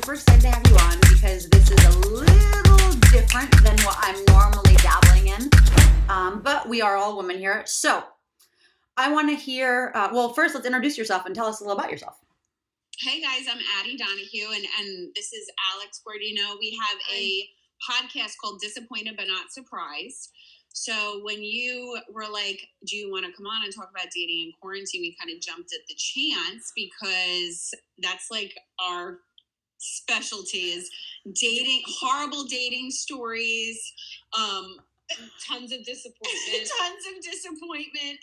super excited to have you on because this is a little different than what I'm normally dabbling in. But we are all women here. So I want to hear, well, first let's introduce yourself and tell us a little about yourself. Hey guys, I'm Addie Donahue and this is Alex Guardino. We have a podcast called Disappointed But Not Surprised. So when you were like, do you want to come on and talk about dating in quarantine, we kind of jumped at the chance because that's like our specialty is dating, horrible dating stories, tons of disappointment.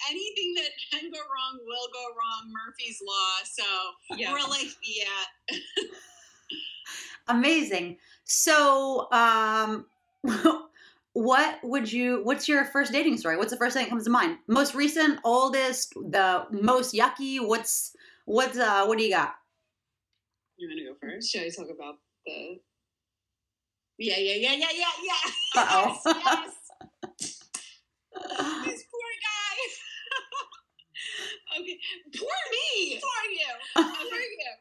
Anything that can go wrong will go wrong. Murphy's Law. So yeah. We're like, yeah. Amazing. So, what's your first dating story? What's the first thing that comes to mind? Most recent, oldest, the most yucky? What do you got? You want to go first? Should I talk about the... Yeah. Uh-oh. Yes. This poor guy. Okay. Poor me. For you. Okay.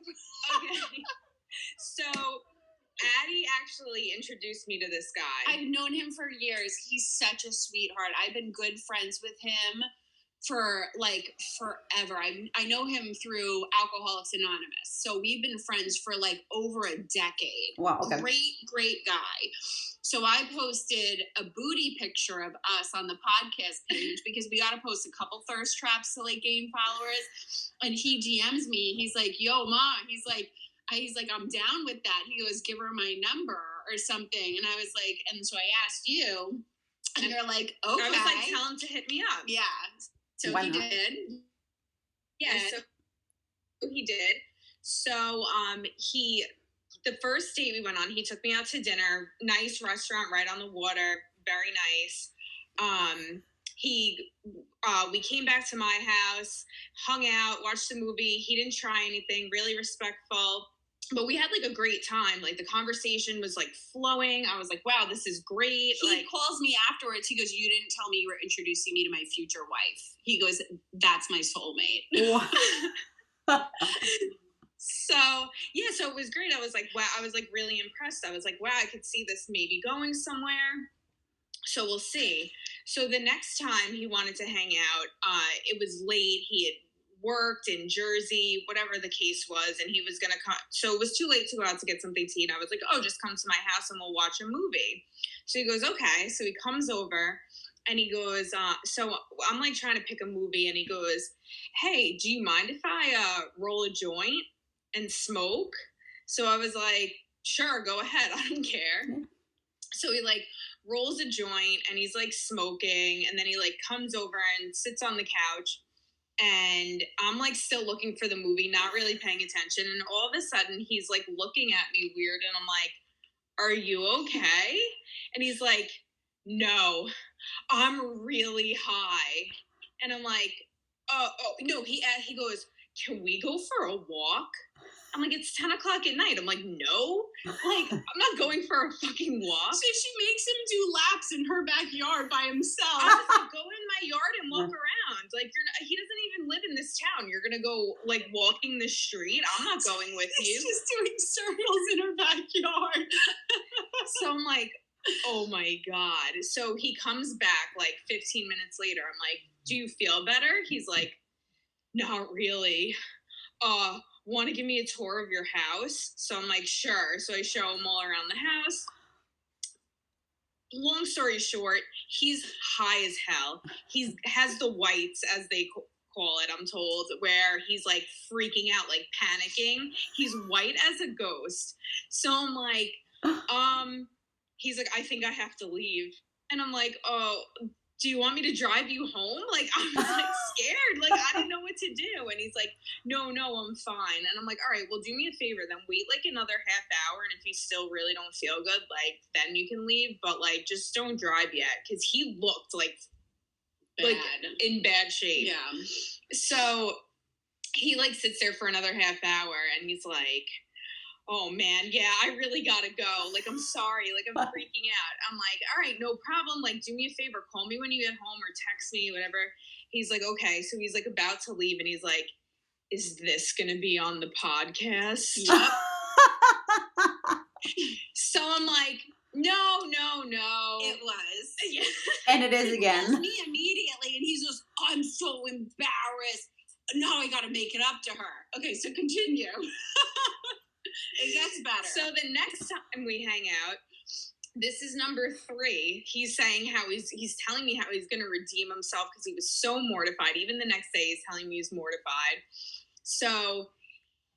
So, Addie actually introduced me to this guy. I've known him for years. He's such a sweetheart. I've been good friends with him for like forever. I know him through Alcoholics Anonymous. So we've been friends for like over a decade. Wow, okay. Great guy. So I posted a booty picture of us on the podcast page because we got to post a couple thirst traps to like gain followers. And he DMs me. He's like, yo, Ma. He's like, I'm down with that. He goes, give her my number or something. And I was like, and so I asked you. And you're like, okay. I was like, tell him to hit me up. Yeah. So he did. Yeah, so he did. So the first date we went on, he took me out to dinner. Nice restaurant right on the water, very nice. We came back to my house, hung out, watched the movie. He didn't try anything, really respectful. But we had like a great time. Like the conversation was like flowing. I was like, wow, this is great. He calls me afterwards. He goes, you didn't tell me you were introducing me to my future wife. He goes, that's my soulmate. So it was great. I was like, wow, I was like really impressed. I was like, wow, I could see this maybe going somewhere. So we'll see. So the next time he wanted to hang out, it was late. He had worked in Jersey, whatever the case was, and he was going to come. So it was too late to go out to get something to eat. I was like, oh, just come to my house and we'll watch a movie. So he goes, okay. So he comes over and he goes, so I'm like trying to pick a movie and he goes, hey, do you mind if I roll a joint and smoke? So I was like, sure, go ahead. I don't care. So he like rolls a joint and he's like smoking and then he like comes over and sits on the couch. And I'm like still looking for the movie, not really paying attention. And all of a sudden he's like looking at me weird. And I'm like, are you okay? And he's like, no, I'm really high. And I'm like, oh no, he goes, can we go for a walk? I'm like, it's 10 o'clock at night. I'm like, no, like, I'm not going for a fucking walk. So she makes him do laps in her backyard by himself. I was like, go in my yard and walk around. Like, he doesn't even live in this town. You're going to go, like, walking the street? I'm not going with you. She's just doing circles in her backyard. So I'm like, oh my God. So he comes back, like, 15 minutes later. I'm like, do you feel better? He's like, not really. Want to give me a tour of your house? So I'm like, sure. So I show him all around the house. Long story short, he's high as hell. He has the whites, as they call it, I'm told, where he's like freaking out, like panicking. He's white as a ghost. So I'm like, he's like, I think I have to leave. And I'm like, oh, do you want me to drive you home? Like, I was like scared. Like, I didn't know what to do. And he's like, no, I'm fine. And I'm like, all right, well, do me a favor. Then wait like another half hour. And if you still really don't feel good, like, then you can leave. But, like, just don't drive yet. Because he looked like in bad shape. Yeah. So he, like, sits there for another half hour. And he's like, oh man, yeah, I really gotta go. Like, I'm sorry. Like, I'm freaking out. I'm like, all right, no problem. Like, do me a favor. Call me when you get home or text me, whatever. He's like, okay. So he's like about to leave and he's like, is this gonna be on the podcast? Yep. So I'm like, no. It was. Yeah. And it is He again. calls me immediately, and he's just, I'm so embarrassed. Now I got to make it up to her. Okay, so continue. It gets better. So the next time we hang out, this is number 3. He's saying how he's telling me how he's going to redeem himself because he was so mortified. Even the next day, he's telling me he's mortified. So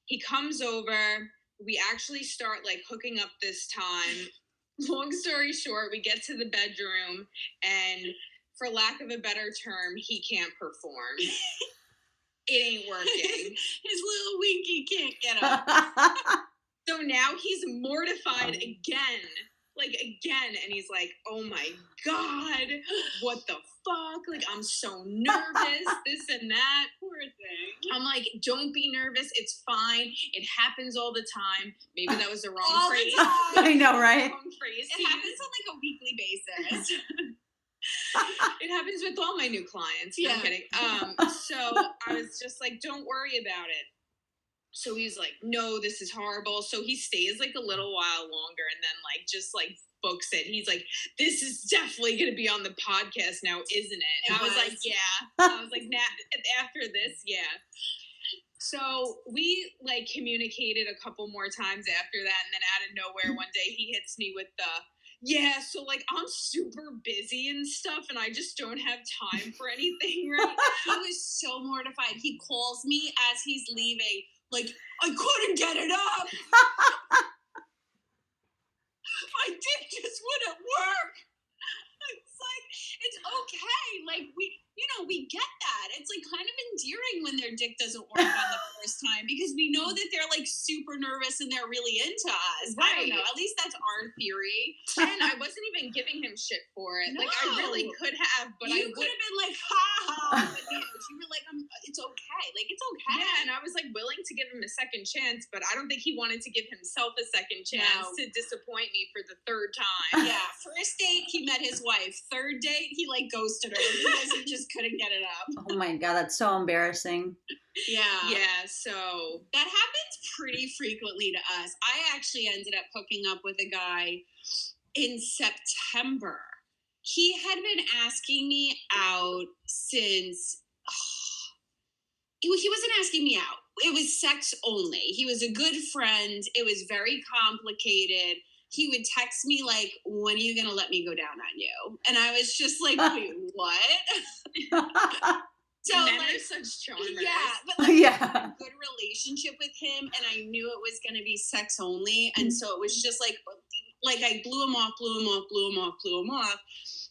he comes over. We actually start like hooking up this time. Long story short, we get to the bedroom, and for lack of a better term, he can't perform. It ain't working. His little winky can't get up. So now he's mortified again. And he's like, oh my God, what the fuck? Like, I'm so nervous, this and that. Poor thing. I'm like, don't be nervous. It's fine. It happens all the time. Maybe that was the wrong All the phrase. time. I know, right? Wrong phrase. It happens on like a weekly basis. It happens with all my new clients. No, I'm kidding. So I was just like, don't worry about it. So he's like, no, this is horrible. So he stays like a little while longer and then like just like books it. He's like, this is definitely going to be on the podcast now, isn't it? And I was like, yeah. I was like, after this, yeah. So we like communicated a couple more times after that. And then out of nowhere, one day he hits me with yeah, so like I'm super busy and stuff and I just don't have time for anything right now. He was so mortified. He calls me as he's leaving. Like, I couldn't get it up. My dick just wouldn't work. It's like, it's okay. Like, we get that. It's like kind of endearing when their dick doesn't work on the first time because we know that they're like super nervous and they're really into us. Right. I don't know. At least that's our theory. And I wasn't even giving him shit for it. No. Like, I really could have, but you could have been like, ha ha. But no, you were like, it's okay. Like, it's okay. Yeah, and I was like willing to give him a second chance, but I don't think he wanted to give himself a second chance to disappoint me for the 3rd time. Yeah, first date, he met his wife. 3rd date, he like ghosted her because he just couldn't get it up. Oh my God, that's so embarrassing. Yeah, so that happens pretty frequently to us. I actually ended up hooking up with a guy in September. He had been asking me out since he wasn't asking me out. It was sex only. He was a good friend. It was very complicated. He would text me like, when are you going to let me go down on you? And I was just like, wait, what? So men like, are such charmers. yeah, but like, Yeah. I had a good relationship with him, and I knew it was going to be sex only, and so it was just like I blew him off.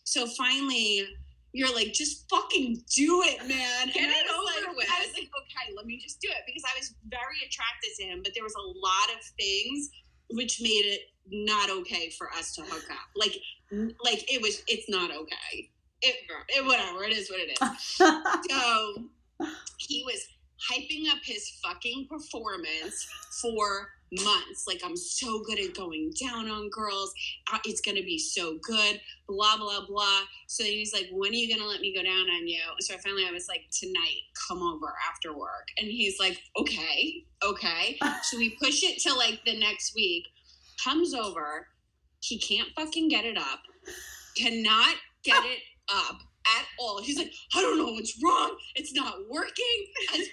So finally, you're like, just fucking do it, man. Get it over with. I was like, okay, let me just do it because I was very attracted to him, but there was a lot of things which made it not okay for us to hook up. Like it's not okay. It whatever, it is what it is. So he was hyping up his fucking performance for months. Like, I'm so good at going down on girls. It's going to be so good, blah, blah, blah. So then he's like, when are you going to let me go down on you? So I was like, tonight, come over after work. And he's like, okay. So we push it till like the next week, comes over. He can't fucking get it up. Cannot get it up at all. He's like, I don't know what's wrong. It's not working.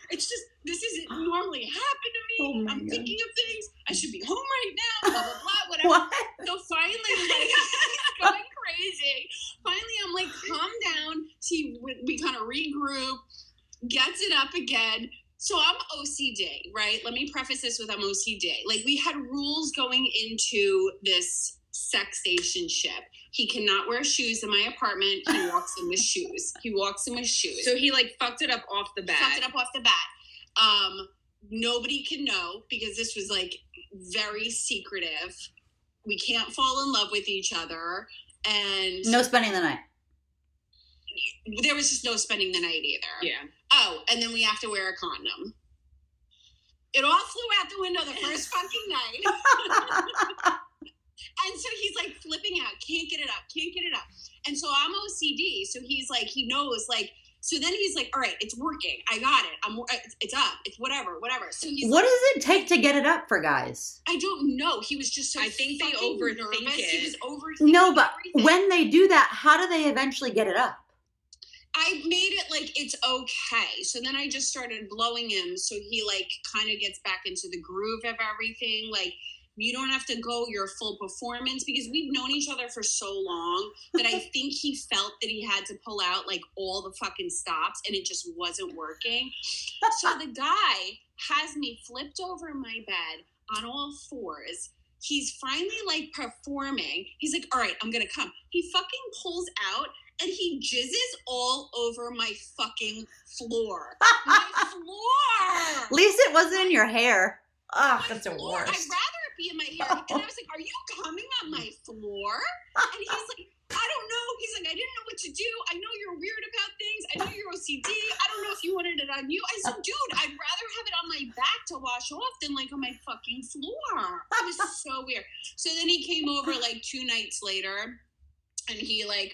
It's just, this isn't normally happen to me. Oh I'm God. thinking of things. I should be home right now. Blah, blah, blah, whatever. What? So finally, like, he's going crazy. Finally, I'm like, calm down. We kind of regroup, gets it up again. So I'm OCD, right? Let me preface this with I'm OCD. Like, we had rules going into this sex station ship. He cannot wear shoes in my apartment. He walks in with shoes. So he like fucked it up off the bat. Nobody can know because this was like very secretive. We can't fall in love with each other. And No spending the night. there was just no spending the night either. Yeah. Oh, and then we have to wear a condom. It all flew out the window the first fucking night. And so he's like flipping out, can't get it up. And so I'm OCD. So he's like, he knows, like, So then he's like, all right, it's working. I got it. It's up. It's whatever. So he's What like, does it take to get it up for guys? I don't know. He was just so I think they fucking overthink nervous. it. He was overthinking No, but everything. when they do that, how do they eventually get it up? I made it like it's okay. So then I just started blowing him so he like kind of gets back into the groove of everything. Like, you don't have to go your full performance, because we've known each other for so long that I think he felt that he had to pull out like all the fucking stops, and it just wasn't working. So the guy has me flipped over in my bed on all fours. He's finally like performing. He's like, all right, I'm going to come. He fucking pulls out and he jizzes all over my fucking floor. My floor! At least it wasn't in your hair. Ugh, My that's the floor. I'd worst. rather it be in my hair. And I was like, are you coming on my floor? And he's like, I don't know. He's like, I didn't know what to do. I know you're weird about things. I know you're OCD. I don't know if you wanted it on you. I said, dude, I'd rather have it on my back to wash off than like on my fucking floor. It was so weird. So then he came over like 2 nights later, and he like,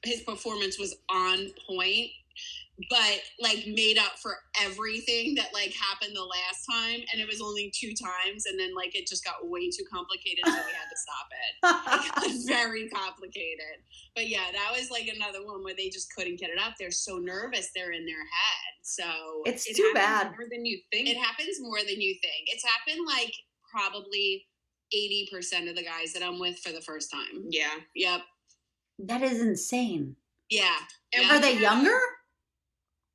his performance was on point, but like made up for everything that like happened the last time, and it was only 2 times, and then like it just got way too complicated, so we had to stop it. It got very complicated. But yeah, that was like another one where they just couldn't get it up. They're so nervous, they're in their head. So It's It too happens bad. more than you think. it happens more than you think. It's happened like probably 80% of the guys that I'm with for the first time. Yeah. Yep. That is insane. Yeah. And Yeah. Are they younger?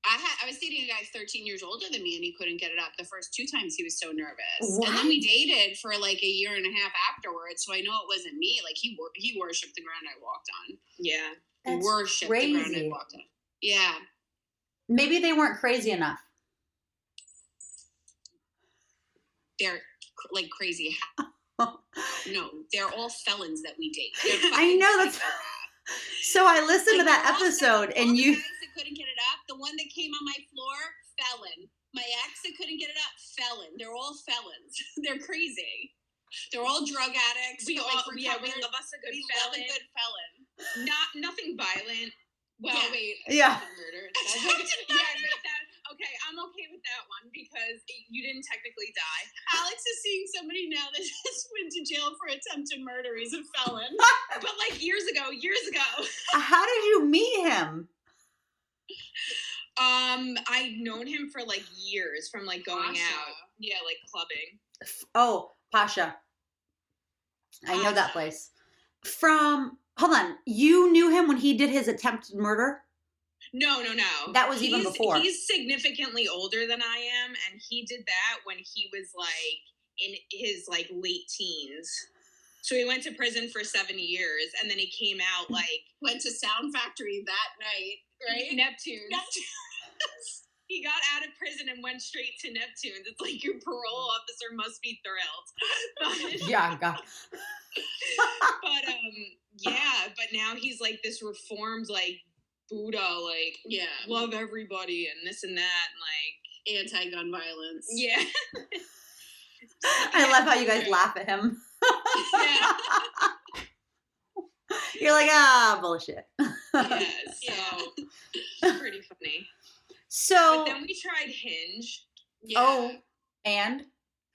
I was dating a guy 13 years older than me, and he couldn't get it up. The first 2 times he was so nervous. What? And then we dated for like a year and a half afterwards, so I know it wasn't me. Like he worshipped the ground I walked on. Yeah. That's Worshipped the ground I crazy. walked on. Yeah. Maybe they weren't crazy enough. They're like crazy. No, they're all felons that we date. They're I fucking know, that's. psychopaths. So I listened to Like, that they're all episode, felons. All and the you. guys that couldn't get it up, the one that came on my floor, felon. My ex that couldn't get it up, felon. They're all felons. They're crazy. They're all drug addicts. We but, all, like, yeah, we recovered. love us a good We love a felon. good felon. Nothing violent. Well, Yeah. wait. Yeah. Murder. Attempted Yeah, murder. wait, okay, I'm okay with that one because you didn't technically die. Alex is seeing somebody now that just went to jail for attempted murder. He's a felon. But like years ago. How did you meet him? I'd known him for like years from like going Pasha. out. Yeah, like clubbing. Oh, Pasha. I know that place. Hold on. You knew him when he did his attempted murder? No. That was even before. He's significantly older than I am, and he did that when he was like in his like late teens. So he went to prison for 7 years, and then he came out like Went to Sound Factory that night, right? Neptune. He got out of prison and went straight to Neptune. It's like your parole officer must be thrilled. Yeah, God. But yeah, but now he's like this reformed like Buddha, like Yeah. love everybody and this and that, and like Anti-gun violence. yeah. I love how you guys laugh at him. Yeah. You're like, bullshit. Yeah, so pretty funny. So, But then we tried Hinge. Yeah. oh, and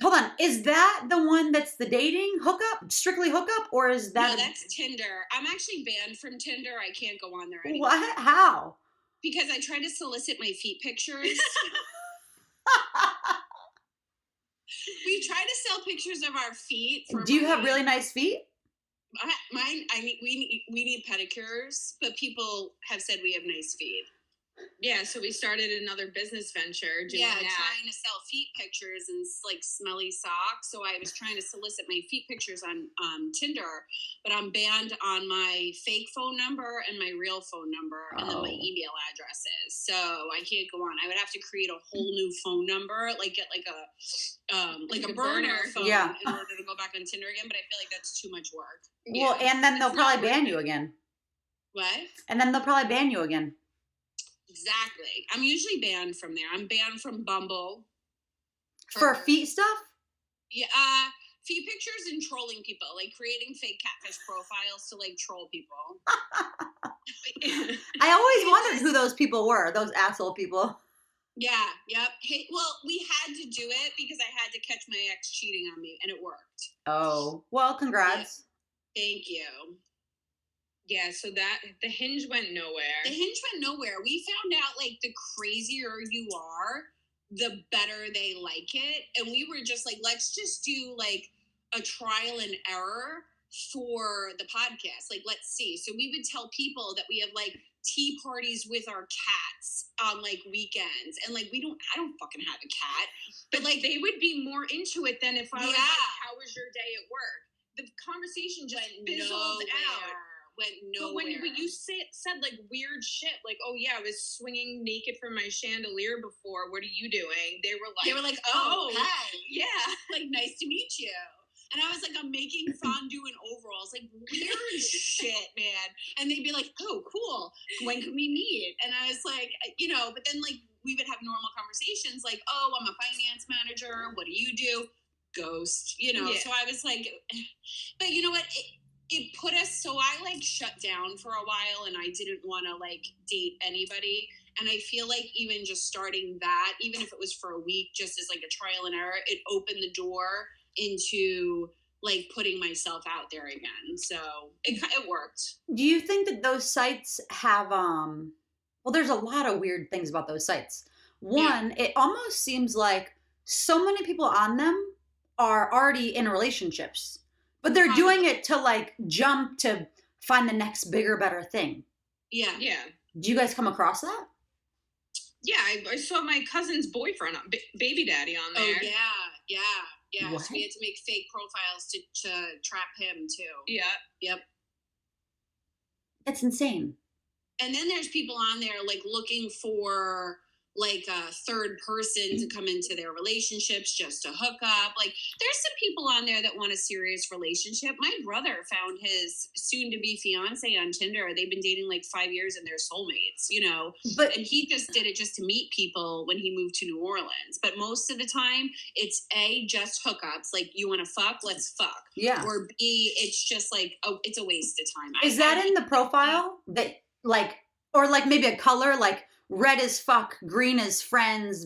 hold on, is that the one that's the dating hookup, strictly hookup, or is that? No, that's Tinder. I'm actually banned from Tinder. I can't go on there anymore. What? How? Because I tried to solicit my feet pictures. We try to sell pictures of our feet. For Do you have money. really nice feet? Mine? I mean, we need pedicures, but people have said we have nice feet. Yeah, so we started another business venture doing Yeah, that. trying to sell feet pictures and like smelly socks. So I was trying to solicit my feet pictures on Tinder, but I'm banned on my fake phone number and my real phone number, and then my Oh. email addresses. So I can't go on. I would have to create a whole new phone number, like get like a burner phone Yeah. in order to go back on Tinder again. But I feel like that's too much work. Well, and then they'll It's not probably ban worth you it. again. What? And then they'll probably ban you again. Exactly. I'm usually banned from there. I'm banned from Bumble. For feet stuff? Yeah, feet pictures and trolling people, like creating fake catfish profiles to like troll people. I always wondered who those people were, those asshole people. Yeah, yep. Hey, well, we had to do it because I had to catch my ex cheating on me, and it worked. Oh, well, congrats. Yeah. Thank you. Yeah, so that the Hinge went nowhere. The Hinge went nowhere. We found out like the crazier you are, the better they like it, and we were just like, let's just do like a trial and error for the podcast. Like, let's see. So we would tell people that we have like tea parties with our cats on like weekends, and like I don't fucking have a cat, but like they would be more into it than if I was like, how was your day at work? The conversation just fizzled out. Went nowhere. But when you said like weird shit, like, oh yeah, I was swinging naked from my chandelier before. What are you doing? They were like, oh, hey, yeah, like nice to meet you. And I was like, I'm making fondue in overalls, like weird shit, man. And they'd be like, oh, cool. When can we meet? And I was like, but then like we would have normal conversations, like, oh, I'm a finance manager. What do you do? Ghost, Yeah. So I was like, but you know what? It put us, so I like shut down for a while, and I didn't want to like date anybody. And I feel like even just starting that, even if it was for a week, just as like a trial and error, it opened the door into like putting myself out there again. So it worked. Do you think that those sites have, well, there's a lot of weird things about those sites. One, it almost seems like so many people on them are already in relationships. But they're doing it to like jump to find the next bigger, better thing. Yeah. Yeah. Do you guys come across that? Yeah, I saw my cousin's boyfriend, baby daddy, on there. Oh, yeah. What? So we had to make fake profiles to trap him too. Yeah. Yep. It's insane. And then there's people on there like looking for like a third person to come into their relationships just to hook up. Like there's some people on there that want a serious relationship. My brother found his soon-to-be fiance on Tinder. They've been dating like 5 years and they're soulmates, and he just did it just to meet people when he moved to New Orleans. But most of the time it's just hookups. Like, you want to fuck? Let's fuck. Yeah. Or B, it's just like, it's a waste of time. Is that in the profile that like, or like maybe a color, like red is fuck, green is friends,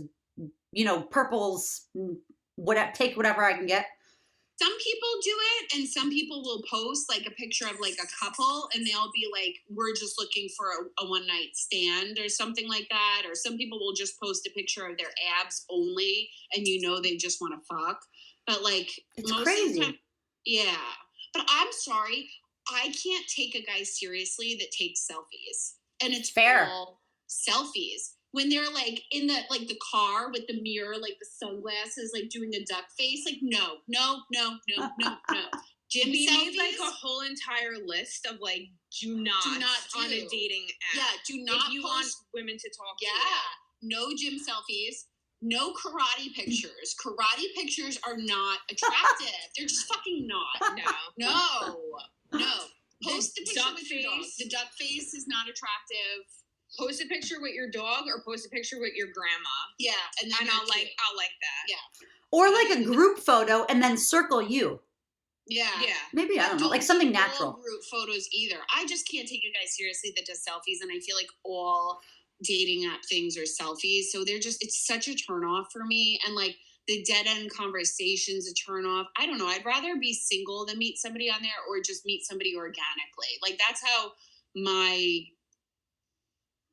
purple's take whatever I can get? Some people do it, and some people will post like a picture of like a couple, and they'll be like, we're just looking for a one night stand or something like that. Or some people will just post a picture of their abs only, and they just want to fuck. But like, it's most crazy. of the time, yeah. But I'm sorry, I can't take a guy seriously that takes selfies, and it's fair. All selfies when they're like in the car with the mirror, like the sunglasses, like doing a duck face. Like no. Gym we selfies. Made like a whole entire list of like do not on a dating app. Yeah, do not. If you want women to talk. Yeah, to no gym selfies. No karate pictures. Karate pictures are not attractive. They're just fucking not. No. Post the picture with your dog. The duck face is not attractive. Post a picture with your dog or post a picture with your grandma. Yeah, and I'll like that. Yeah. Or like a group photo and then circle you. Yeah. Maybe, I don't know, like something natural. Group photos either. I just can't take a guy seriously that does selfies, and I feel like all dating app things are selfies. So it's such a turn off for me. And like the dead end conversation's a turn off. I don't know. I'd rather be single than meet somebody on there, or just meet somebody organically. Like that's how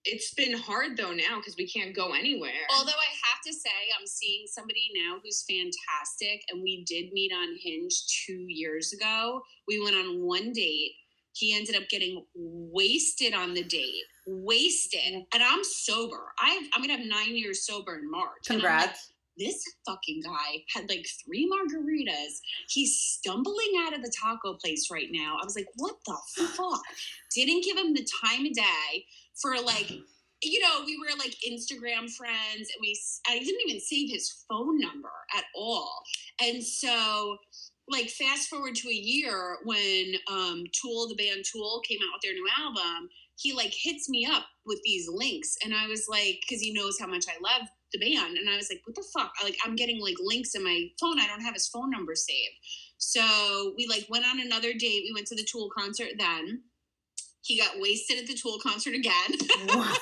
it's been hard though now because we can't go anywhere. Although I have to say, I'm seeing somebody now who's fantastic, and we did meet on Hinge 2 years ago. We went on one date. He ended up getting wasted on the date. Wasted. And I'm sober. I'm going to have 9 years sober in March. Congrats. This fucking guy had like 3 margaritas. He's stumbling out of the taco place right now. I was like, what the fuck? Didn't give him the time of day for like, we were like Instagram friends, and I didn't even save his phone number at all. And so like fast forward to a year when Tool, the band Tool, came out with their new album, he like hits me up with these links, and I was like, because he knows how much I love the band, and I was like, what the fuck? I'm getting like links in my phone. I don't have his phone number saved. So we like went on another date. We went to the Tool concert then. He got wasted at the Tool concert again. What?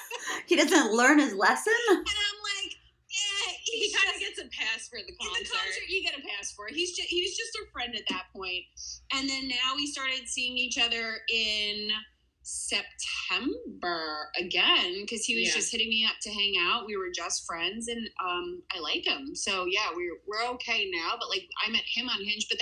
He doesn't learn his lesson? And I'm like, yeah, He kind of gets a pass for the concert. In the concert, you get a pass for it. He was just a friend at that point. And then now we started seeing each other in September again because he was just hitting me up to hang out. We were just friends, and I like him. So yeah, we're okay now. But like, I met him on Hinge, but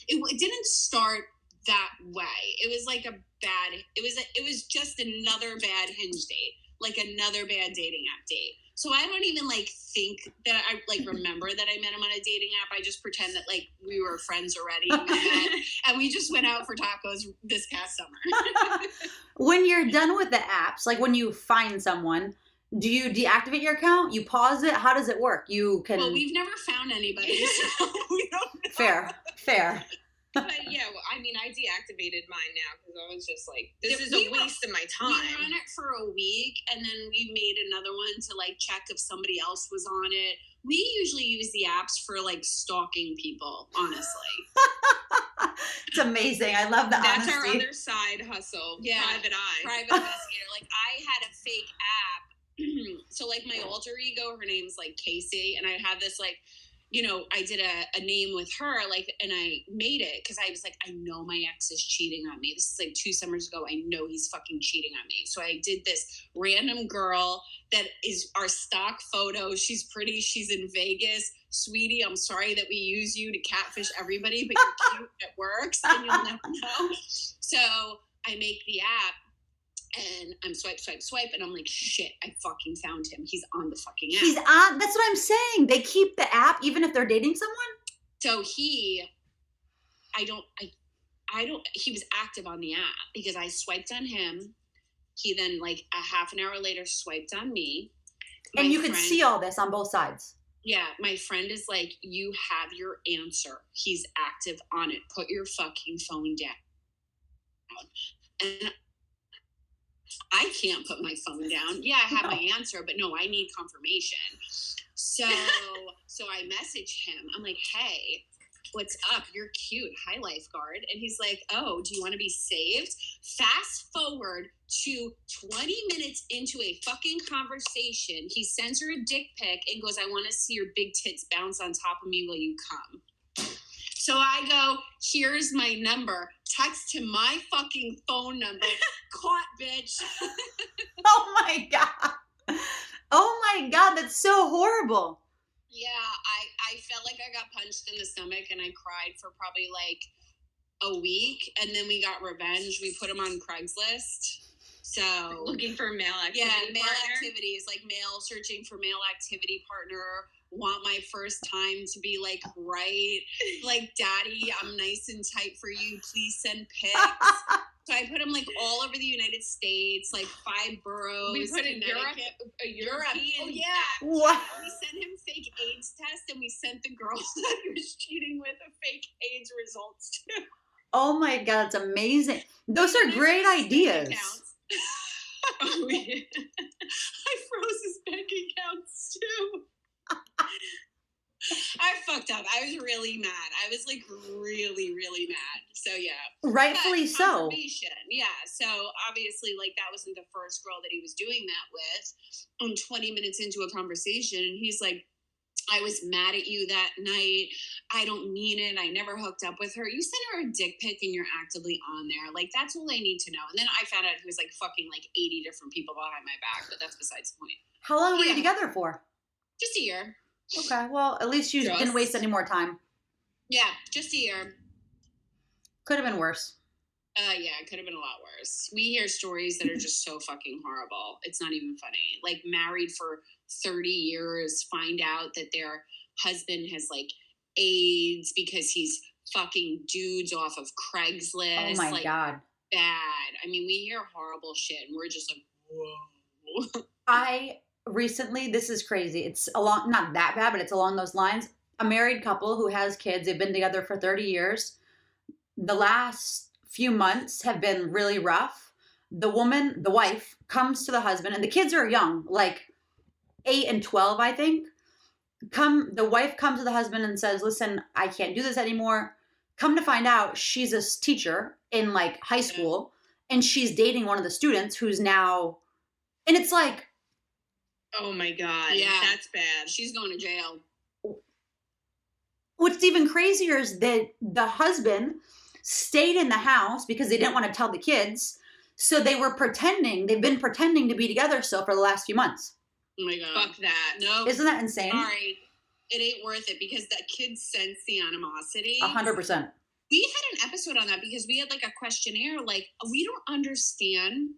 it didn't start that way. It was like it was just another bad Hinge date, like another bad dating app date. So I don't even like think that I like remember that I met him on a dating app. I just pretend that like we were friends already and we just went out for tacos this past summer. When you're done with the apps, like when you find someone, do you deactivate your account? You pause it? How does it work? You can. Well, we've never found anybody, so we don't know. Fair. But yeah, well, I mean, I deactivated mine now because I was just like, this is a waste of my time. We were on it for a week, and then we made another one to like check if somebody else was on it. We usually use the apps for like stalking people, honestly. It's amazing. I love the That's honesty. our other side hustle. Yeah. Private eye. Private investigator. Like, I had a fake app. So like my alter ego, her name's like Casey, and I had this like, you know, I did a name with her, like, and I made it because I was like, I know my ex is cheating on me. This is like 2 summers ago. I know he's fucking cheating on me. So I did this random girl that is our stock photo. She's pretty. She's in Vegas. Sweetie, I'm sorry that we use you to catfish everybody, but you're cute. It works, and you'll never know. So I make the app. And I'm swipe, and I'm like, shit, I fucking found him. He's on the fucking app. He's on. That's what I'm saying. They keep the app even if they're dating someone? So he was active on the app because I swiped on him. He then, like, a half an hour later, swiped on me. And you could see all this on both sides. Yeah, my friend is like, you have your answer. He's active on it. Put your fucking phone down. And I can't put my phone down. Yeah, I have my answer, but no, I need confirmation. So I message him. I'm like, hey, what's up? You're cute. Hi, lifeguard. And he's like, oh, do you want to be saved? Fast forward to 20 minutes into a fucking conversation. He sends her a dick pic and goes, I want to see your big tits bounce on top of me while you come. So I go, here's my number. Text to my fucking phone number. Caught, bitch. Oh my God. Oh my God. That's so horrible. Yeah, I felt like I got punched in the stomach and I cried for probably like a week. And then we got revenge. We put him on Craigslist. So looking for male activity male partner. activities, like male searching for male activity partner. Want my first time to be like, right, like, daddy, I'm nice and tight for you. Please send pics. So I put them like all over the United States, like 5 boroughs. We put in Europe. Oh yeah. What? We sent him fake AIDS test, and we sent the girl that he was cheating with a fake AIDS results too. Oh my God. That's amazing. Those are great ideas. Oh, yeah. I froze his bank accounts too. I fucked up. I was really mad. I was like really, really mad. So yeah. Rightfully so. Yeah. So obviously, like, that wasn't the first girl that he was doing that with. 20 minutes into a conversation, and he's like, I was mad at you that night. I don't mean it. I never hooked up with her. You sent her a dick pic and you're actively on there. Like, that's all I need to know. And then I found out he was like fucking like 80 different people behind my back, but that's besides the point. How long were you together for? Just a year. Okay. Well, at least you didn't waste any more time. Yeah, just a year. Could have been worse. Yeah, it could have been a lot worse. We hear stories that are just so fucking horrible. It's not even funny. Like, married for 30 years, find out that their husband has like AIDS because he's fucking dudes off of Craigslist. Oh my like, God. Bad. I mean, we hear horrible shit and we're just like, whoa. I recently, this is crazy. It's along, not that bad, but it's along those lines. A married couple who has kids. They've been together for 30 years. The last few months have been really rough. The woman, the wife, comes to the husband, and the kids are young, like 8 and 12, I think. The wife comes to the husband and says, listen, I can't do this anymore. Come to find out, she's a teacher in like high school, and she's dating one of the students who's now, and it's like, Oh my God. Yeah. That's bad. She's going to jail. what's even crazier is that the husband stayed in the house because they didn't want to tell the kids. So they've been pretending to be together still for the last few months. Oh my God. Fuck that. No. Isn't that insane? Sorry. It ain't worth it because that kid sense the animosity. 100%. We had an episode on that because we had like a questionnaire. Like, we don't understand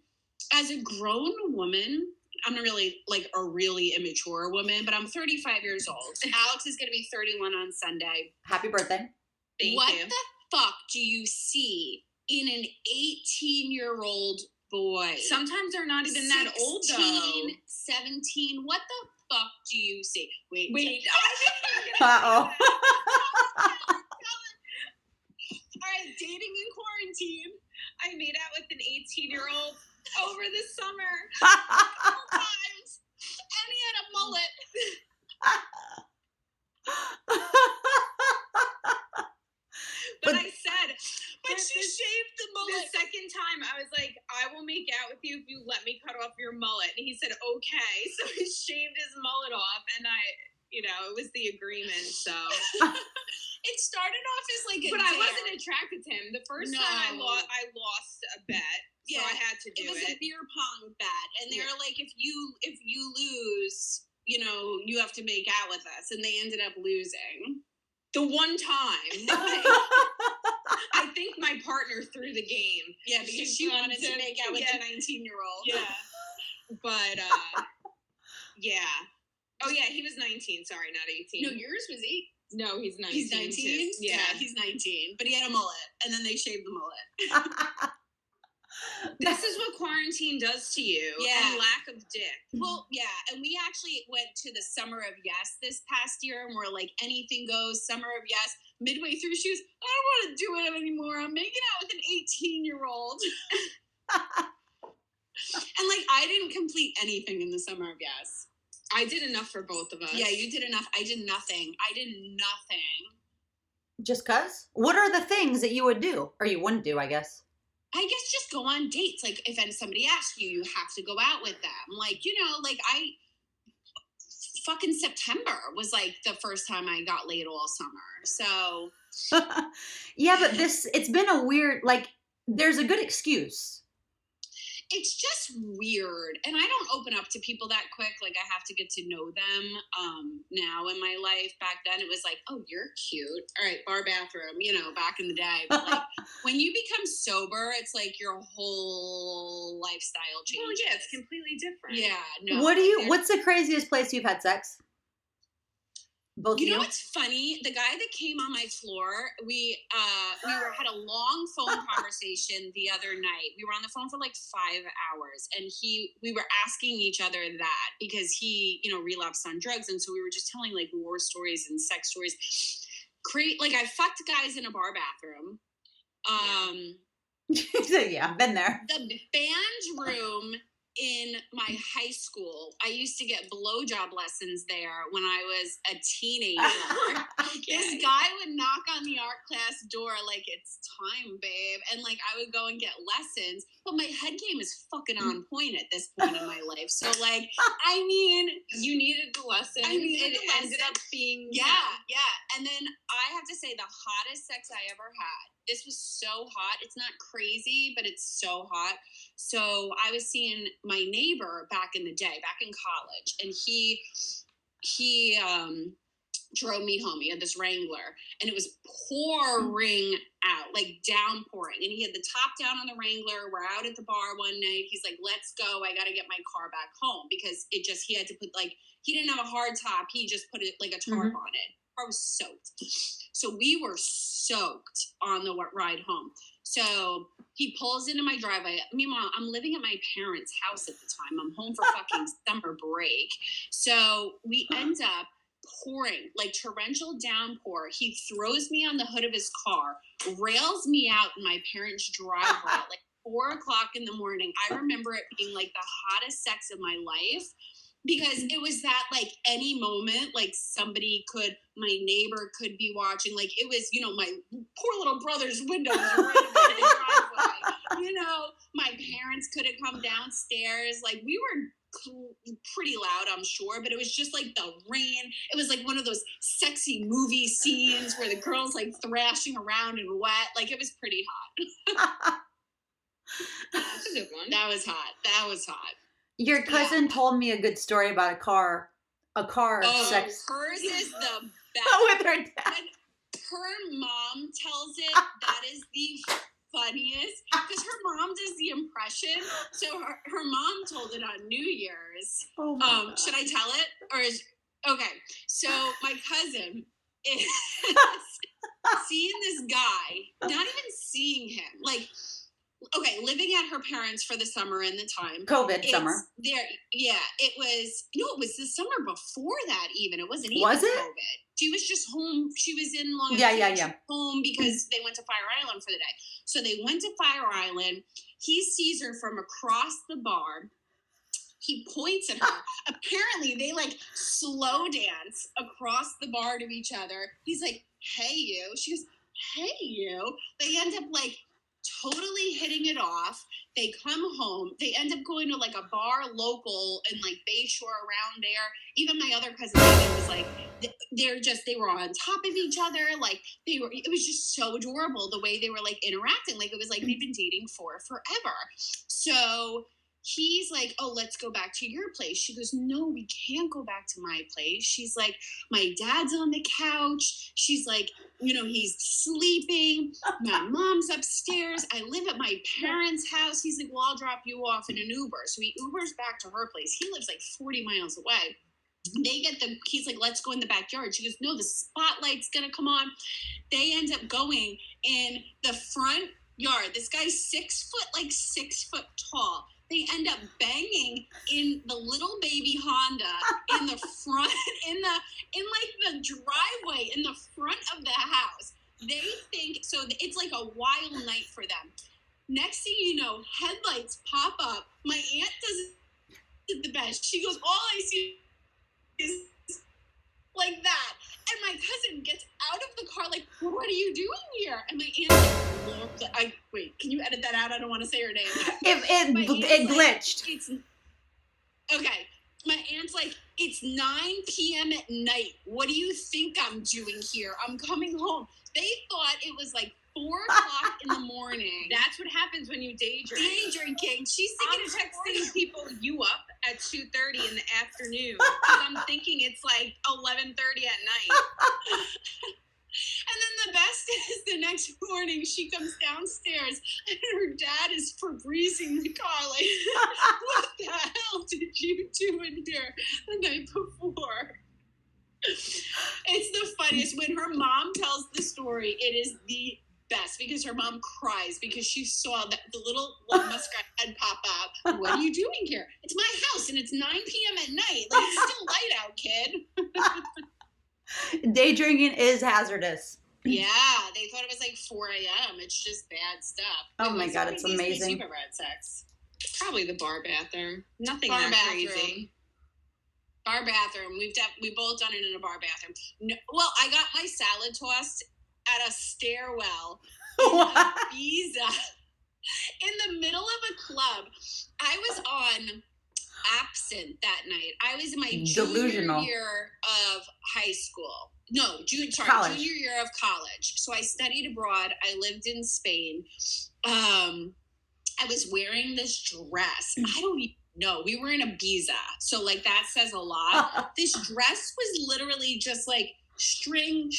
as a grown woman. I'm not really like a really immature woman, but I'm 35 years old. Alex is going to be 31 on Sunday. Happy birthday. Thank What you. the fuck do you see in an 18-year-old boy? Sometimes they're not even that old, though. 16, 17. What the fuck do you see? Wait. Uh-oh. All right, dating in quarantine. I made out with an 18-year-old over the summer. Couple times. And he had a mullet. But I said, But she shaved the the mullet. second time, I was like, I will make out with you if you let me cut off your mullet. And he said, okay. So he shaved his mullet off, and it was the agreement, so. It started off as like a But I dare. wasn't attracted to him. The first No. time I lost a bet, so I had to do It was a beer pong bet, and they Yeah. were like, if you lose, you have to make out with us, and they ended up losing. The one time. I think my partner threw the game. Yeah, because she wanted to make out with a 19-year-old. Yeah. But, yeah. Oh, yeah, he was 19. Sorry, not 18. No, yours was 8. No, he's 19. He's 19? too. Yeah. He's 19. But he had a mullet, and then they shaved the mullet. This is what quarantine does to you. Yeah. And lack of dick. Well, yeah, and we actually went to the Summer of Yes this past year, and we're like, anything goes, Summer of Yes. Midway through, she was, I don't want to do it anymore. I'm making out with an 18-year-old. And, like, I didn't complete anything in the Summer of Yes. I did enough for both of us. Yeah, you did enough. I did nothing. Just cuz? What are the things that you would do? Or you wouldn't do, I guess. I guess just go on dates. Like, if somebody asks you, you have to go out with them. Like, fucking September was, like, the first time I got laid all summer. So. Yeah, but it's been a weird, like, there's a good excuse. It's just weird. And I don't open up to people that quick. Like, I have to get to know them now in my life. Back then, it was like, oh, you're cute. All right, bar bathroom, back in the day. But, like, when you become sober, it's like your whole lifestyle changes. Well, yeah, it's completely different. Yeah, no. What's the craziest place you've had sex? Both of You you? know what's funny? The guy that came on my floor, we had a long phone conversation the other night. We were on the phone for like 5 hours, and we were asking each other that because he, relapsed on drugs, and so we were just telling like war stories and sex stories. Like, I fucked guys in a bar bathroom. Yeah, I've been there. The band room in my high school, I used to get blowjob lessons there when I was a teenager. This guy would knock on the art class door like, it's time, babe. And like, I would go and get lessons, but my head game is fucking on point at this point in my life. So like, I mean, You needed the lesson. It ended up being. yeah. And then I have to say the hottest sex I ever had. This was so hot. It's not crazy, but it's so hot. So I was seeing my neighbor back in the day, back in college, and he drove me home. He had this Wrangler, and it was pouring out, like downpouring. And he had the top down on the Wrangler. We're out at the bar one night. He's like, let's go. I got to get my car back home because he had to put he didn't have a hard top. He just put it like a tarp on it. I was soaked. So we were soaked on the ride home. So he pulls into my driveway. Meanwhile, I'm living at my parents' house at the time. I'm home for fucking summer break. So we end up pouring, like torrential downpour. He throws me on the hood of his car, rails me out in my parents' driveway at like 4 o'clock in the morning. I remember it being like the hottest sex of my life. Because it was that, like, any moment, like, my neighbor could be watching. Like, it was, my poor little brother's windows right above the driveway. You know, my parents couldn't come downstairs. Like, we were pretty loud, I'm sure, but it was just like the rain. It was like one of those sexy movie scenes where the girl's like thrashing around and wet. Like, it was pretty hot. That's a good one. That was hot. That was hot. Your cousin told me a good story about a car sex. Hers is the best. With her dad. When her mom tells it, that is the funniest, because her mom does the impression. So her mom told it on New Year's. Oh my God. Should I tell it? Or is okay? So my cousin is seeing this guy, not even seeing him, like, okay, living at her parents for the summer and the time. COVID summer. It was the summer before that even. It wasn't even Was it? COVID. She was just home. She was in Long Island. Yeah. Home because they went to Fire Island for the day. So they went to Fire Island. He sees her from across the bar. He points at her. Apparently, they like slow dance across the bar to each other. He's like, "Hey, you." She goes, "Hey, you." They end up like totally hitting it off. They come home. They end up going to like a bar local in like Bayshore around there. Even my other cousin was like, they were on top of each other. Like it was just so adorable the way they were like interacting. Like it was like they've been dating for forever. So he's like, "Oh, let's go back to your place." She goes, "No, we can't go back to my place." She's like, "My dad's on the couch." She's like, "He's sleeping. My mom's upstairs. I live at my parents' house." He's like, "Well, I'll drop you off in an Uber." So he Ubers back to her place. He lives like 40 miles away. He's like, "Let's go in the backyard." She goes, "No, the spotlight's going to come on." They end up going in the front yard. This guy's 6 foot tall. They end up banging in the little baby Honda in the front, in the driveway in the front of the house. They think, so it's like a wild night for them. Next thing you know, headlights pop up. My aunt does the best. She goes, "All I see is like that." And my cousin gets out of the car like, "What are you doing here?" And my aunt's like, wait, can you edit that out? I don't want to say her name. It glitched. Okay. My aunt's like, "It's 9 p.m. at night. What do you think I'm doing here? I'm coming home." They thought it was like 4 o'clock in the morning. That's what happens when you day drink. Day drinking. She's I'm thinking texting people you up at 2:30 in the afternoon because I'm thinking it's like 11:30 at night. And then the best is the next morning she comes downstairs and her dad is Febrezing the car like, "What the hell did you do in here the night before?" It's the funniest. When her mom tells the story, it is the best because her mom cries because she saw that the little muskrat head pop out. "What are you doing here?" "It's my house and it's 9 p.m. at night. Like, it's still light out, kid." Day drinking is hazardous. Yeah, they thought it was like 4 a.m. It's just bad stuff. Oh my God, it's amazing. You've ever had sex? Probably the bar bathroom. Nothing Bar that bathroom. crazy. Bar bathroom. We've both done it in a bar bathroom. No, well, I got my salad tossed at a stairwell in Ibiza in the middle of a club. I was on absent that night. I was in my junior year of high school. No, junior year of college. So I studied abroad. I lived in Spain. I was wearing this dress. I don't even know. We were in Ibiza. So like that says a lot. This dress was literally just like string.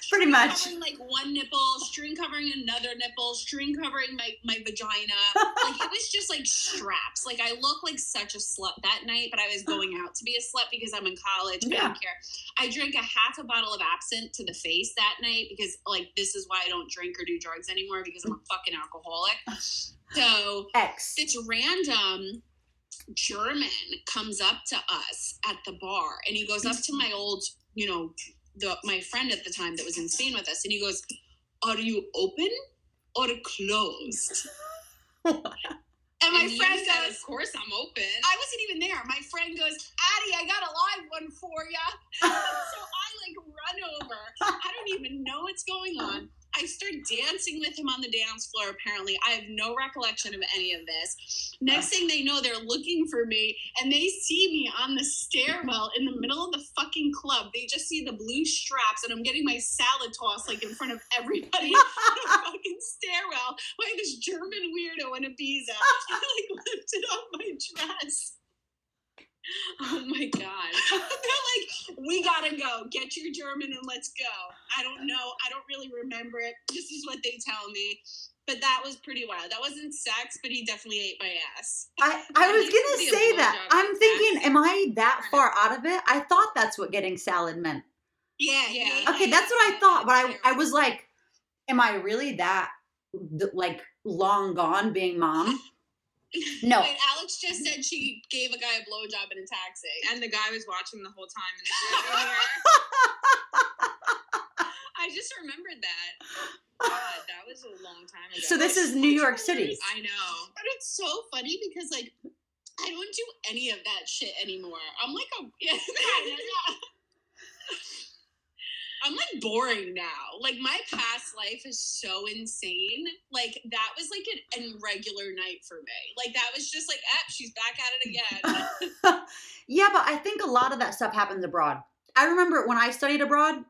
Pretty much. Covering like one nipple, string covering another nipple, string covering my vagina. Like it was just like straps. Like I look like such a slut that night, but I was going out to be a slut because I'm in college. Yeah. I don't care. I drank a half a bottle of absinthe to the face that night because like this is why I don't drink or do drugs anymore because I'm a fucking alcoholic. So this random German comes up to us at the bar and he goes up to my old, my friend at the time that was in Spain with us, and he goes, "Are you open or closed?" And my friend goes, "Of course I'm open." I wasn't even there. My friend goes, "Addie, I got a live one for ya." So I like run over. I don't even know what's going on. I start dancing with him on the dance floor, apparently. I have no recollection of any of this. Next thing they know, they're looking for me, and they see me on the stairwell in the middle of the fucking club. They just see the blue straps, and I'm getting my salad tossed, like, in front of everybody in the fucking stairwell, like this German weirdo in Ibiza. I, like, lifted up my dress. Oh my God. They're like, we gotta go. Get your German and let's go. I don't know. I don't really remember it. This is what they tell me. But that was pretty wild. That wasn't sex, but he definitely ate my ass. I was gonna say that. I'm thinking, am I that far out of it? I thought that's what getting salad meant. Yeah. Okay, that's what I thought, but I was like, am I really that, like, long gone being mom? No. Wait, Alex just said she gave a guy a blowjob in a taxi. And the guy was watching the whole time in the rearview mirror. I just remembered that. God, that was a long time ago. So this is New York City. I know. But it's so funny because, like, I don't do any of that shit anymore. I'm like yeah. I'm like boring now. Like, my past life is so insane. Like, that was like an irregular night for me. Like, that was just like, she's back at it again. Yeah, but I think a lot of that stuff happens abroad. I remember when I studied abroad,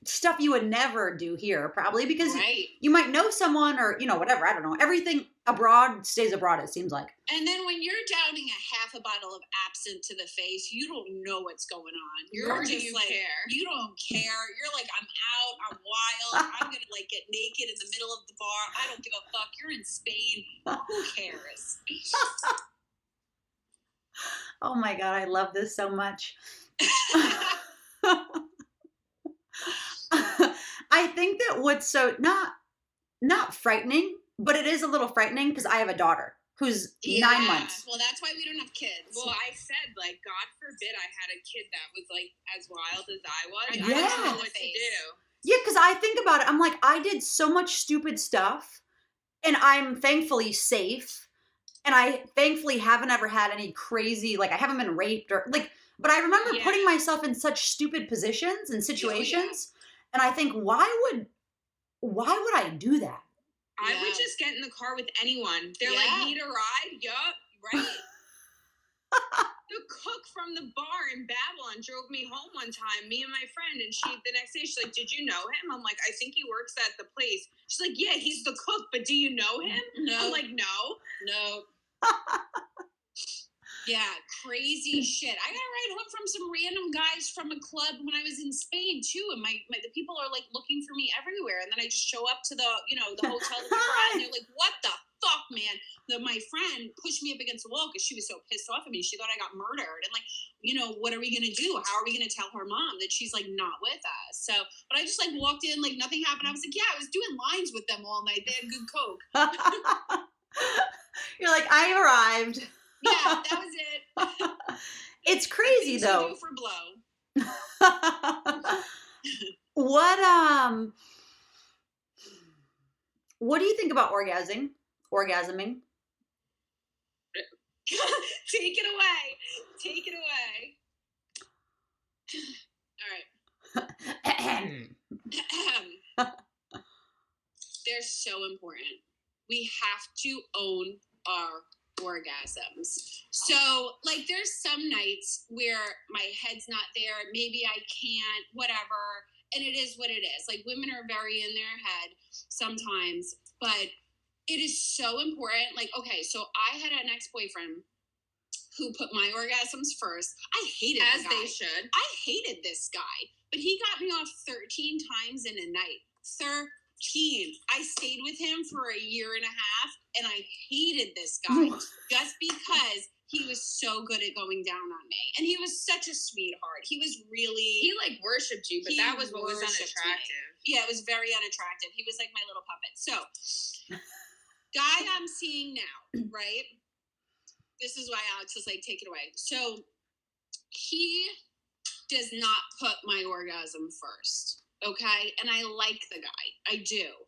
stuff you would never do here, probably, because you might know someone or, you know, whatever. I don't know. Everything abroad stays abroad, it seems like. And then when you're downing a half a bottle of absinthe to the face, you don't know what's going on. You're just like, care? You don't care. You're like, I'm out. I'm wild. I'm going to, like, get naked in the middle of the bar. I don't give a fuck. You're in Spain. Who cares? Oh my God, I love this so much. I think that what's so not frightening, but it is a little frightening because I have a daughter who's 9 months. Well, that's why we don't have kids. Well, I said, like, God forbid I had a kid that was, like, as wild as I was. Yeah. I didn't know what to do. Yeah, because I think about it. I'm like, I did so much stupid stuff, and I'm thankfully safe, and I thankfully haven't ever had any crazy, like, I haven't been raped or, like, but I remember putting myself in such stupid positions and situations, and I think, why would I do that? I would just get in the car with anyone. They're like, need a ride? Yup, right. The cook from the bar in Babylon drove me home one time, me and my friend, and the next day she's like, did you know him? I'm like, I think he works at the place. She's like, yeah, he's the cook, but do you know him? No. I'm like, no. Yeah, crazy shit. I got a ride home from some random guys from a club when I was in Spain too, and the people are like looking for me everywhere, and then I just show up to the hotel that we were at, and they're like, "What the fuck, man?" My friend pushed me up against the wall because she was so pissed off at me. She thought I got murdered, and like, what are we gonna do? How are we gonna tell her mom that she's like not with us? So, but I just like walked in like nothing happened. I was like, yeah, I was doing lines with them all night. They had good coke. You're like, I arrived. Yeah, that was it. It's crazy though. Do for blow. What do you think about orgasming? Take it away. All right. They're so important. We have to own our orgasms. So, like, there's some nights where my head's not there, maybe I can't, whatever, and it is what it is. Like, women are very in their head sometimes, but it is so important. Like, okay, so I had an ex-boyfriend who put my orgasms first. I hated as the guy. They should. I hated this guy, but he got me off 13 times in a night. 13. I stayed with him for a year and a half, and I hated this guy just because he was so good at going down on me. And he was such a sweetheart. He was really... He, like, worshipped you, but that was what was unattractive. Yeah, it was very unattractive. He was like my little puppet. So, guy I'm seeing now, right? This is why Alex is like, take it away. So, he does not put my orgasm first. Okay, and I like the guy. I do.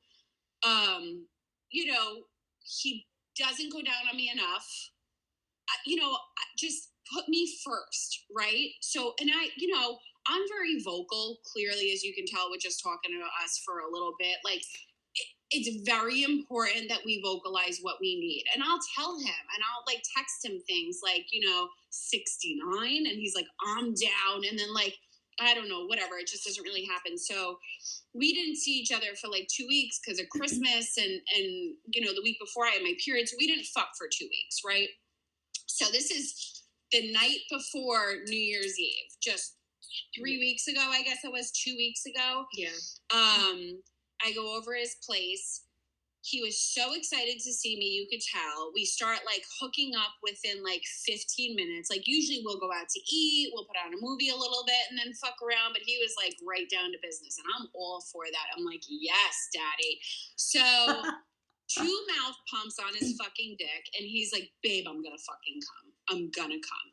He doesn't go down on me enough. Just put me first, right? So, and I'm very vocal, clearly, as you can tell with just talking to us for a little bit. Like, it's very important that we vocalize what we need. And I'll tell him, and I'll like text him things like, 69, and he's like, I'm down. And then like, I don't know, whatever. It just doesn't really happen. So we didn't see each other for like 2 weeks because of Christmas and the week before I had my period. So we didn't fuck for 2 weeks, right? So this is the night before New Year's Eve, just 3 weeks ago, I guess it was 2 weeks ago. Yeah. I go over his place. He was so excited to see me, you could tell. We start like hooking up within like 15 minutes. Like usually we'll go out to eat, we'll put on a movie a little bit and then fuck around. But he was like right down to business and I'm all for that. I'm like, yes, daddy. So 2 mouth pumps on his fucking dick. And he's like, babe, I'm gonna fucking come. I'm gonna come.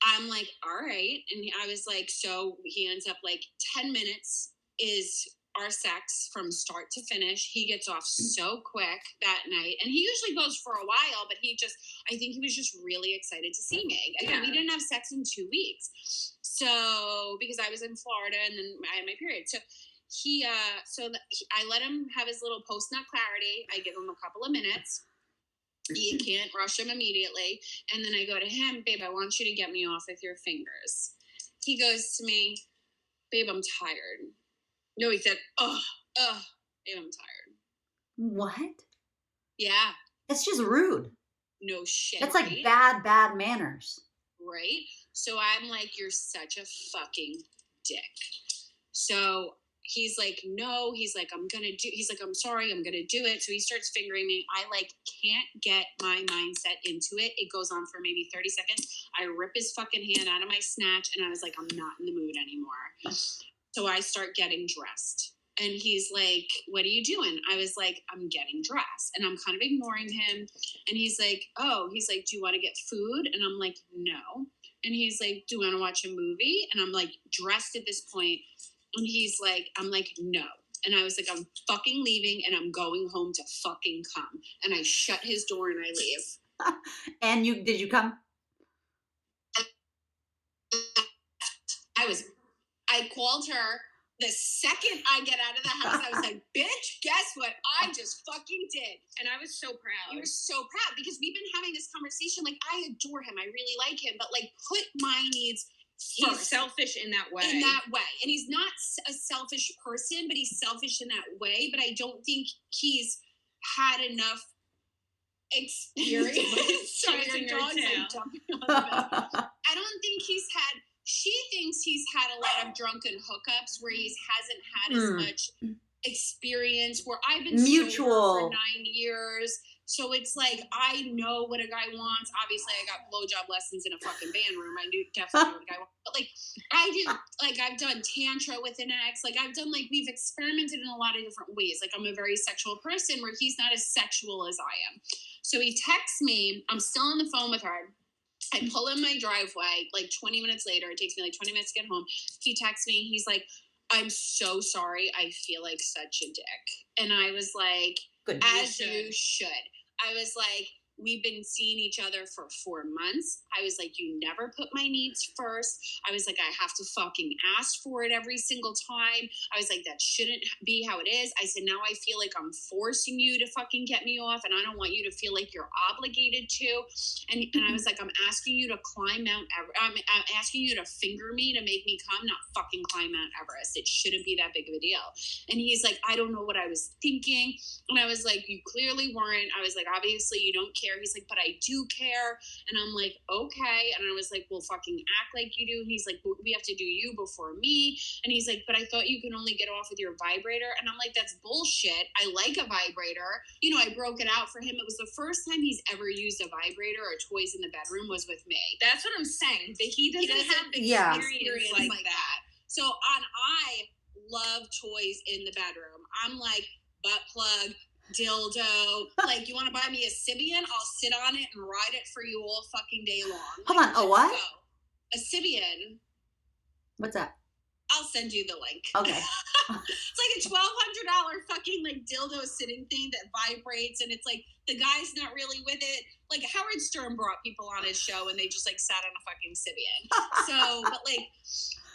I'm like, all right. And I was like, so he ends up like 10 minutes is our sex from start to finish. He gets off so quick that night. And he usually goes for a while, but I think he was just really excited to see me. Again, we didn't have sex in 2 weeks. So, because I was in Florida and then I had my period. So I let him have his little post-nut clarity. I give him a couple of minutes. You can't rush him immediately. And then I go to him, babe, I want you to get me off with your fingers. He goes to me, babe, I'm tired. No, he said, babe, I'm tired. What? Yeah. It's just rude. No shit. That's like bad manners. Right? So I'm like, you're such a fucking dick. So he's like, no, he's like, I'm sorry, I'm gonna do it. So he starts fingering me. I like can't get my mindset into it. It goes on for maybe 30 seconds. I rip his fucking hand out of my snatch and I was like, I'm not in the mood anymore. So I start getting dressed and he's like, what are you doing? I was like, I'm getting dressed and I'm kind of ignoring him. And he's like, do you want to get food? And I'm like, no. And he's like, do you want to watch a movie? And I'm like dressed at this point. And he's like, I'm like, no. And I was like, I'm fucking leaving and I'm going home to fucking come. And I shut his door and I leave. And did you come? I called her the second I get out of the house. I was like, bitch, guess what I just fucking did? And I was so proud. You were so proud because we've been having this conversation. Like, I adore him. I really like him. But, like, put my needs first. He's selfish in that way. And he's not a selfish person, but he's selfish in that way. But I don't think he's had enough experience. Sorry, your dog's like jumping on the bed. I don't think he's had... She thinks he's had a lot of drunken hookups where he hasn't had as much experience, where I've been sober for 9 years. So it's like, I know what a guy wants. Obviously, I got blowjob lessons in a fucking band room. I knew definitely what a guy wants. But, like, I do, like, I've done tantra with an ex. Like, I've done, like, we've experimented in a lot of different ways. Like, I'm a very sexual person where he's not as sexual as I am. So he texts me. I'm still on the phone with her. I pull in my driveway, like 20 minutes later. It takes me like 20 minutes to get home. He texts me. He's like, I'm so sorry. I feel like such a dick. And I was like, good, as you should. I was like, we've been seeing each other for 4 months. I was like, you never put my needs first. I was like, I have to fucking ask for it every single time. I was like, that shouldn't be how it is. I said, now I feel like I'm forcing you to fucking get me off, and I don't want you to feel like you're obligated to. And I was like, I'm asking you to climb Mount Everest. I'm asking you to finger me to make me come, not fucking climb Mount Everest. It shouldn't be that big of a deal. And he's like, I don't know what I was thinking. And I was like, you clearly weren't. I was like, obviously you don't care. He's like, but I do care. And I'm like, okay. And I was like, well, fucking act like you do. And he's like, well, we have to do you before me. And he's like, but I thought you could only get off with your vibrator. And I'm like, that's bullshit. I like a vibrator. I broke it out for him. It was the first time he's ever used a vibrator or toys in the bedroom was with me. That's what I'm saying. But he doesn't have experience like that. So I love toys in the bedroom. I'm like, butt plug, dildo, like, you want to buy me a Sibian? I'll sit on it and ride it for you all fucking day long. Hold on, a what? A Sibian. What's that? I'll send you the link. Okay. It's like a $1,200 fucking like dildo sitting thing that vibrates, and it's like the guy's not really with it. Like, Howard Stern brought people on his show and they just like sat on a fucking Sibian. So, but like,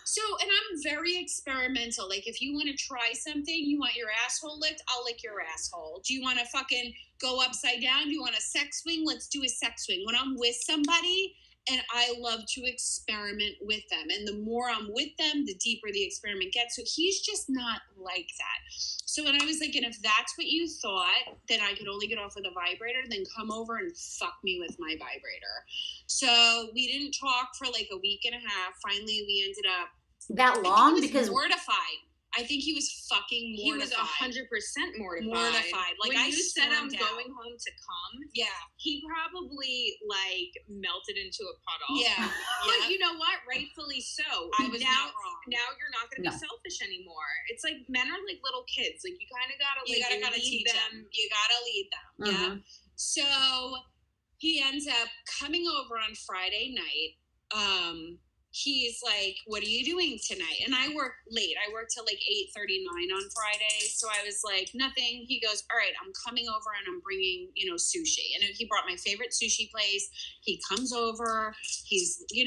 So, and I'm very experimental. Like, if you want to try something, you want your asshole licked, I'll lick your asshole. Do you want to fucking go upside down? Do you want a sex swing? Let's do a sex swing. When I'm with somebody, and I love to experiment with them. And the more I'm with them, the deeper the experiment gets. So he's just not like that. So when I was like, and if that's what you thought, then I could only get off with a vibrator, then come over and fuck me with my vibrator. So we didn't talk for like a week and a half. Finally, we ended up That long? he was Because mortified. I think he was fucking mortified. He was 100% mortified. Like, when I you said I'm stormed out. going home to come, Yeah. he probably like melted into a puddle. Yeah. But you know what? Rightfully so. I was not wrong. Now you're not going to be selfish anymore. It's like men are like little kids. Like you kind of gotta gotta lead teach them. You gotta lead them. Yeah. So he ends up coming over on Friday night. He's like, "What are you doing tonight?" And I work late. I work till like 8:39 on Friday. So I was like, "Nothing." He goes, "All right, I'm coming over and I'm bringing, sushi." And he brought my favorite sushi place. He comes over. He's, he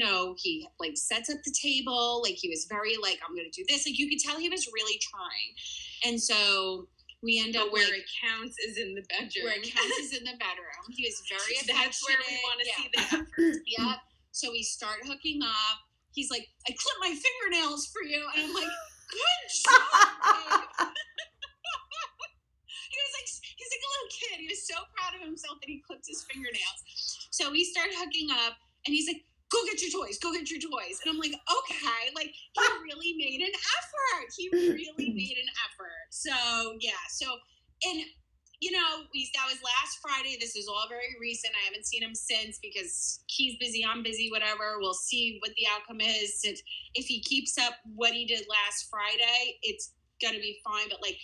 like sets up the table. Like he was very like, "I'm going to do this." Like you could tell he was really trying. And so we end up where it counts is in the bedroom. Where it counts is in the bedroom. He was very affectionate. That's where we want to see the effort. Yeah. So we start hooking up. He's like, "I clipped my fingernails for you." And I'm like, "Good job, babe." He's like a little kid. He was so proud of himself that he clipped his fingernails. So we start hooking up and he's like, "Go get your toys. Go get your toys." And I'm like, okay. Like he really made an effort. So yeah. And that was last Friday. This is all very recent. I haven't seen him since because he's busy, I'm busy, whatever. We'll see what the outcome is. If he keeps up what he did last Friday, it's gonna be fine. But like,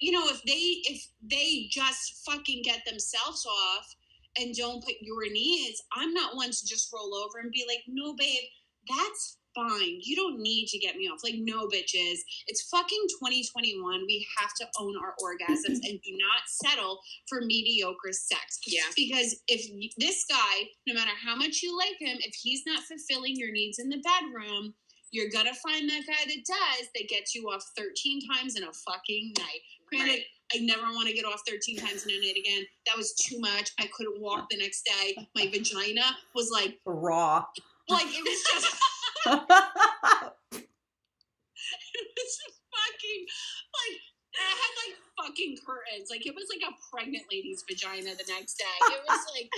if they just fucking get themselves off and don't put your needs, I'm not one to just roll over and be like, "No, babe, that's fine. You don't need to get me off." Like, no, bitches. It's fucking 2021. We have to own our orgasms and do not settle for mediocre sex. Yeah. Because if this guy, no matter how much you like him, if he's not fulfilling your needs in the bedroom, you're going to find that guy that does, that gets you off 13 times in a fucking night. Granted, Right. I never want to get off 13 times in a night again. That was too much. I couldn't walk the next day. My vagina was like raw. Like it was just it was fucking like I had like fucking curtains. Like it was like a pregnant lady's vagina the next day. It was like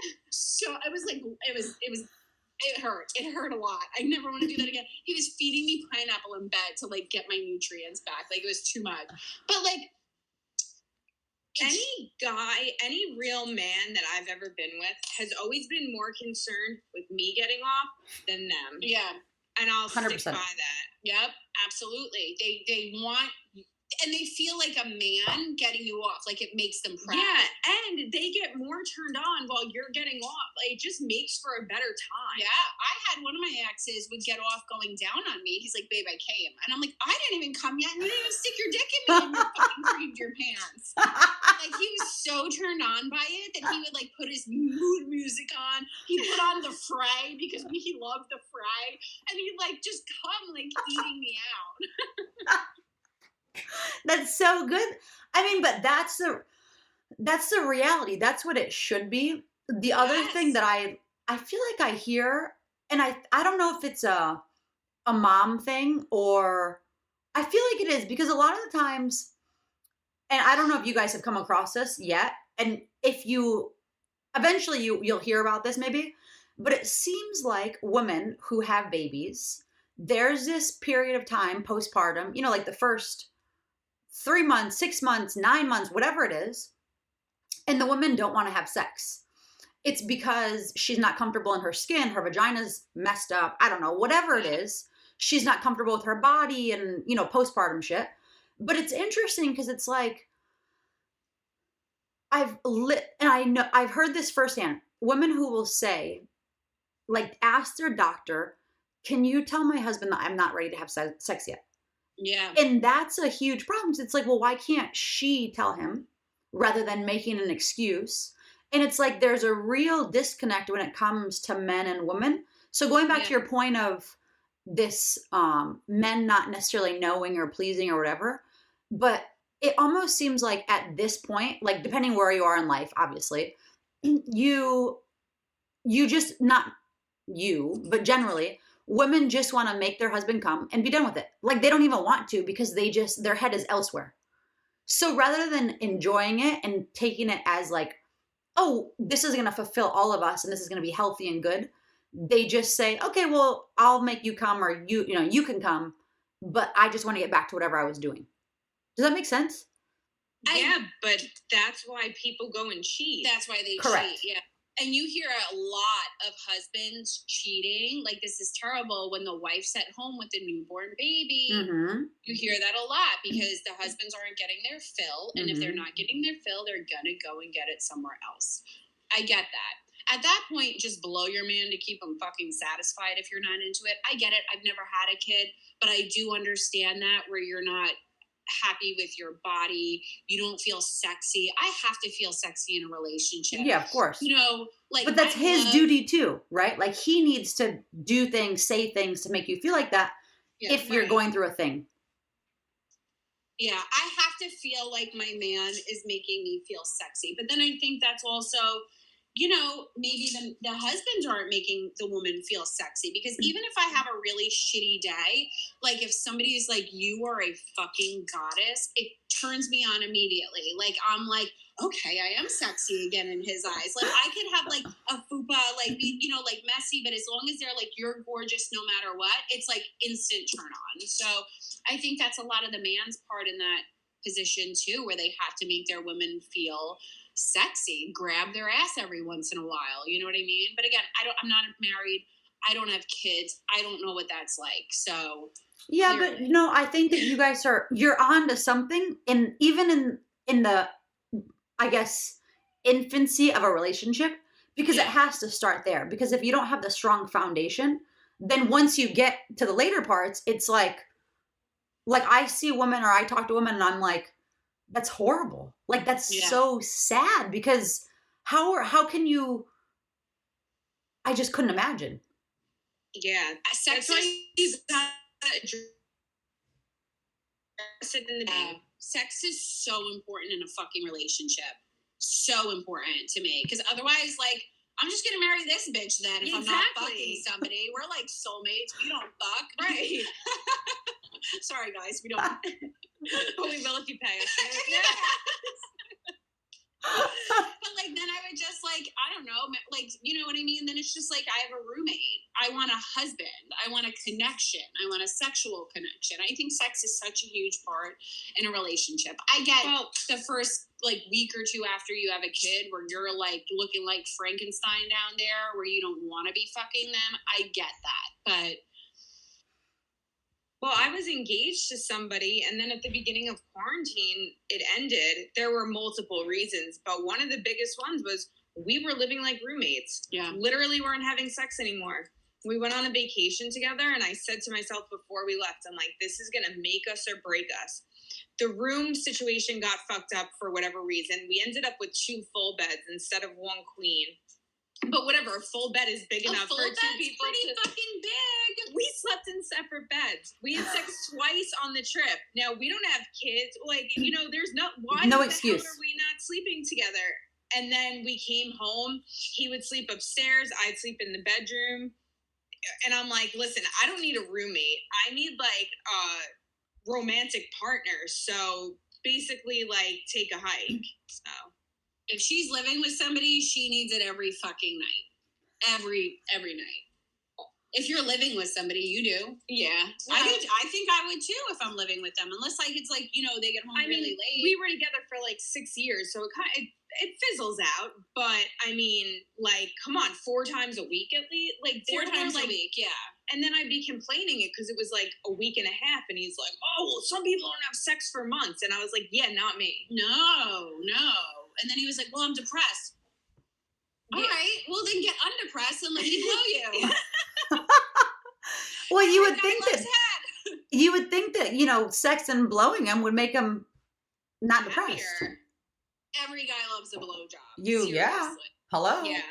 it hurt. It hurt a lot. I never want to do that again. He was feeding me pineapple in bed to like get my nutrients back. Like it was too much. But like any real man that I've ever been with has always been more concerned with me getting off than them. Yeah. And I'll 100%. stick by that. Yep, absolutely. They want, and they feel like a man getting you off. Like it makes them proud. Yeah, and they get more turned on while you're getting off. Like, it just makes for a better time. Yeah, I had one of my exes would get off going down on me. He's like, "Babe, I came." And I'm like, "I didn't even come yet, and you didn't even stick your dick in me and you fucking creamed your pants." Like, he was so turned on by it that he would like put his mood music on. He put on the Fray because he loved the Fray. And he'd like just come like eating me out. That's so good. I mean, but that's the reality. That's what it should be. The other thing that I feel like I hear, and I don't know if it's a mom thing or I feel like it is, because a lot of the times, and I don't know if you guys have come across this yet, and if you eventually you'll hear about this maybe, but it seems like women who have babies, there's this period of time postpartum, like the first 3 months, 6 months, 9 months, whatever it is, and the women don't want to have sex. It's because she's not comfortable in her skin, her vagina's messed up, I don't know, whatever it is. She's not comfortable with her body and, postpartum shit. But it's interesting because it's like, I've heard this firsthand. Women who will say, like, ask their doctor, "Can you tell my husband that I'm not ready to have sex yet?" Yeah. And that's a huge problem. It's like, well, why can't she tell him rather than making an excuse? And it's like, there's a real disconnect when it comes to men and women. So going back to your point of, this men not necessarily knowing or pleasing or whatever, but it almost seems like at this point, like depending where you are in life, obviously, you just not you, but generally women just want to make their husband come and be done with it. Like they don't even want to because they just their head is elsewhere. So rather than enjoying it and taking it as like, oh, this is going to fulfill all of us and this is going to be healthy and good, they just say, okay, well, I'll make you come, or you can come, but I just want to get back to whatever I was doing. Does that make sense? Yeah, but that's why people go and cheat. That's why they Correct. cheat. Yeah. And you hear a lot of husbands cheating. Like, this is terrible when the wife's at home with the newborn baby. Mm-hmm. You hear that a lot because the husbands aren't getting their fill. And if they're not getting their fill, they're going to go and get it somewhere else. I get that. At that point, just blow your man to keep him fucking satisfied if you're not into it. I get it. I've never had a kid, but I do understand that where you're not happy with your body, you don't feel sexy. I have to feel sexy in a relationship. Yeah, of course. Like, but that's his duty too, right? Like he needs to do things, say things to make you feel like that if you're going through a thing. Yeah, I have to feel like my man is making me feel sexy. But then I think that's also, maybe the husbands aren't making the woman feel sexy. Because even if I have a really shitty day, like if somebody's like, you are a fucking goddess, it turns me on immediately. Like, I'm like, okay, I am sexy again in his eyes. Like, I could have like a fupa, like, be, like messy, but as long as they're like, you're gorgeous no matter what, it's like instant turn on. So I think that's a lot of the man's part in that position too, where they have to make their women feel sexy, grab their ass every once in a while. You know what I mean? But again, I'm not married. I don't have kids. I don't know what that's like. So yeah, clearly. But I think that you guys you're on to something, and even in the, I guess, infancy of a relationship, because it has to start there. Because if you don't have the strong foundation, then once you get to the later parts, it's like I see a woman or I talk to a woman and I'm like, that's horrible. Like that's so sad, because how can you? I just couldn't imagine. Yeah, sex is so important in a fucking relationship. So important to me, because otherwise, like, I'm just gonna marry this bitch then if I'm not fucking somebody. We're like soulmates. We don't fuck, right? Sorry, guys, we don't. But we will if you pay us. But like, then I would just like, I don't know, like, you know what I mean? Then it's just like, I have a roommate. I want a husband. I want a connection. I want a sexual connection. I think sex is such a huge part in a relationship. I get the first like week or two after you have a kid where you're like looking like Frankenstein down there, where you don't want to be fucking them. I get that. But well, I was engaged to somebody, and then at the beginning of quarantine, it ended. There were multiple reasons, but one of the biggest ones was we were living like roommates. Yeah. Literally weren't having sex anymore. We went on a vacation together, and I said to myself before we left, I'm like, this is going to make us or break us. The room situation got fucked up for whatever reason. We ended up with 2 full beds instead of 1 queen. But whatever, a full bed is big enough for 2 people. Pretty fucking big. We slept in separate beds. We had sex twice on the trip. Now, we don't have kids. Like, there's no excuse. Why are we not sleeping together? And then we came home. He would sleep upstairs. I'd sleep in the bedroom. And I'm like, listen, I don't need a roommate. I need like a romantic partner. So basically, like, take a hike. So. If she's living with somebody, she needs it every fucking night. Every night. If you're living with somebody, you do. Yeah. I do. I think I would too if I'm living with them. Unless like it's like, they get home really late. We were together for like 6 years, so it fizzles out. But I mean, like, come on, 4 times a week at least? Like 4 times a week, yeah. And then I'd be complaining it because it was like a week and a half, and he's like, oh, well, some people don't have sex for months. And I was like, yeah, not me. No. And then he was like, well, I'm depressed. All right, well, then get undepressed and let me blow you. Well, you would think that sex and blowing him would make him not depressed. Every guy loves a blowjob. Seriously. Yeah. Hello. Yeah.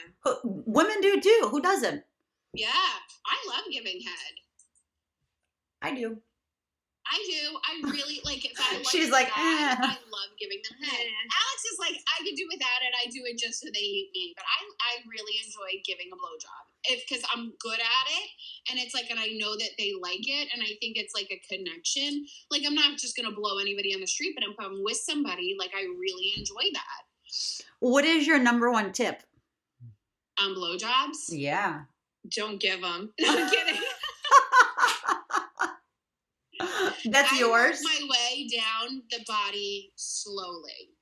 Women do too. Who doesn't? Yeah, I love giving head. I do. I do. I really, like, if I like She's a like, guy, I love giving them head. Alex is like, I could do without it. I do it just so they hate me. But I really enjoy giving a blowjob. Because I'm good at it. And it's like, and I know that they like it. And I think it's like a connection. Like, I'm not just going to blow anybody on the street. But if I'm with somebody, like, I really enjoy that. What is your number one tip? On blowjobs? Yeah. Don't give them. I'm kidding. That's yours? I work my way down the body slowly.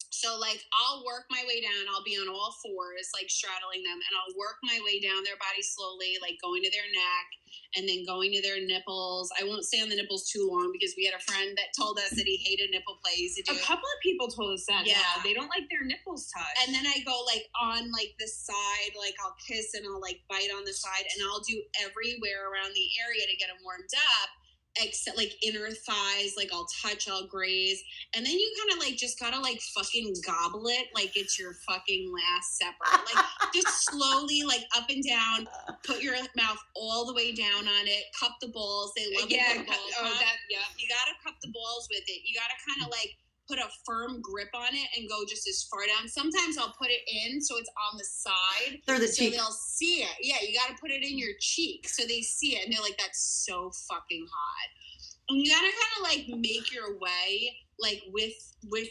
So, like, I'll work my way down. I'll be on all fours, like, straddling them. And I'll work my way down their body slowly, like, going to their neck and then going to their nipples. I won't stay on the nipples too long because we had a friend that told us that he hated nipple play. A couple of people told us that. Yeah. They don't like their nipples touched. And then I go, like, on, like, the side. Like, I'll kiss and I'll, like, bite on the side. And I'll do everywhere around the area to get them warmed up. Except like inner thighs, like I'll touch, I'll graze, and then you kind of like just gotta like fucking gobble it like it's your fucking last supper. Like just slowly, like up and down, put your mouth all the way down on it, cup the balls. They love Yeah, the balls. You gotta cup the balls with it. You gotta kind of like put a firm grip on it and go just as far down. Sometimes I'll put it in so it's on the side. Through the so cheek. they'll see it. Yeah, you got to put it in your cheek so they see it and they're like, that's so fucking hot. And you got to kind of like make your way like with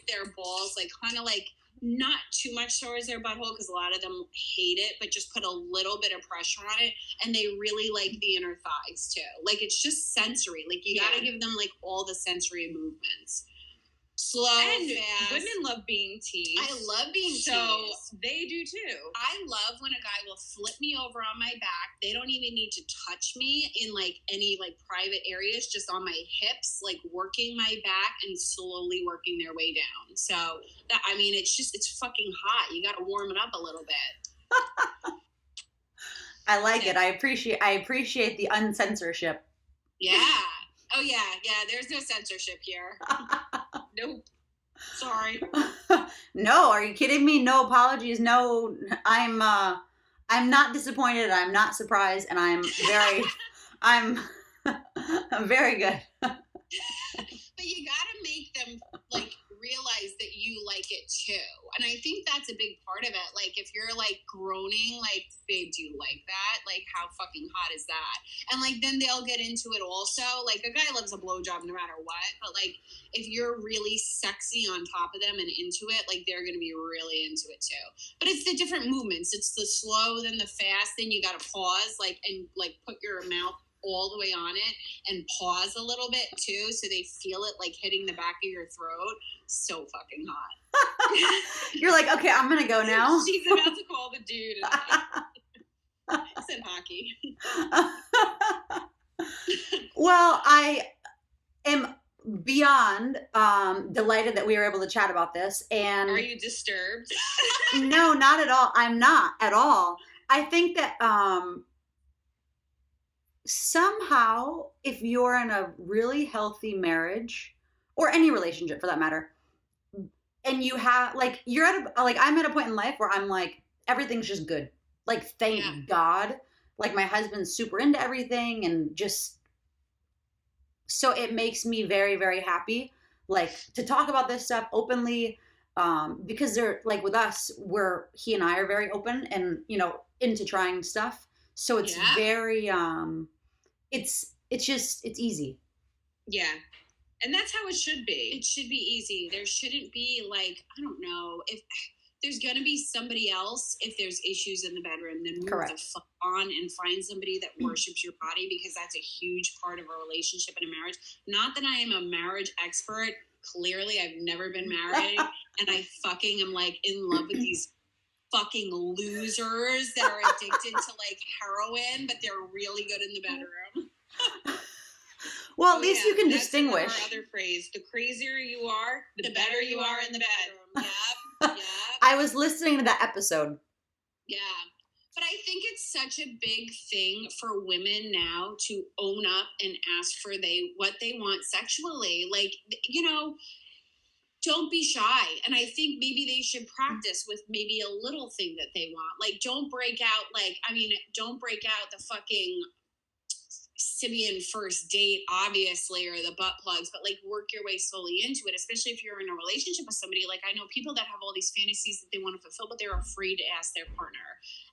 their balls, like kind of like not too much towards their butthole because a lot of them hate it, but just put a little bit of pressure on it. And they really like the inner thighs too. Like it's just sensory. Like you got to give them like all the sensory movements. Slow, and fast. Women love being teased. I love being teased. So they do too. I love when a guy will flip me over on my back. They don't even need to touch me in like any like private areas, just on my hips, like working my back and slowly working their way down. So that, I mean, it's fucking hot. You got to warm it up a little bit. I like it. I appreciate the uncensorship. Yeah. Oh yeah. There's no censorship here. Nope. Sorry. No, are you kidding me? No apologies. No, I'm not disappointed. I'm not surprised, and I'm very good. But you gotta make them like realize that you like it too. And I think that's a big part of it. Like if you're like groaning, like, babe, do you like that? Like how fucking hot is that? And like then they'll get into it also. Like a guy loves a blowjob no matter what. But like if you're really sexy on top of them and into it, like they're gonna be really into it too. But it's the different movements. It's the slow, then the fast, then you gotta pause, like and like put your mouth all the way on it and pause a little bit too so they feel it like hitting the back of your throat. So fucking hot. You're like, okay, I'm gonna go now. She's about to call the dude. I said hockey. Well, I am beyond delighted that we were able to chat about this. And Are you disturbed? no, not at all. I'm not at all. I think that somehow if you're in a really healthy marriage or any relationship for that matter, and you have like you're at a like I'm at a point in life where I'm like everything's just good. Like thank God. Like my husband's super into everything and just so it makes me very, very happy like to talk about this stuff openly because they're like with us he and I are very open and into trying stuff. So it's very it's easy. Yeah. And that's how it should be. It should be easy. There shouldn't be like, I don't know, if there's going to be somebody else, if there's issues in the bedroom, then move the fuck on and find somebody that worships your body because that's a huge part of a relationship and a marriage. Not that I am a marriage expert. Clearly, I've never been married and I fucking am like in love with these fucking losers that are addicted to like heroin, but they're really good in the bedroom. Well, at least you can that's distinguish. Our other phrase: the crazier you are, the better you are in the bedroom. Yep. I was listening to that episode. Yeah. But I think it's such a big thing for women now to own up and ask for what they want sexually. Like, don't be shy. And I think maybe they should practice with maybe a little thing that they want. Like, don't break out the fucking simian first date, obviously, or the butt plugs, but like work your way slowly into it, especially if you're in a relationship with somebody. Like I know people that have all these fantasies that they want to fulfill, but they're afraid to ask their partner.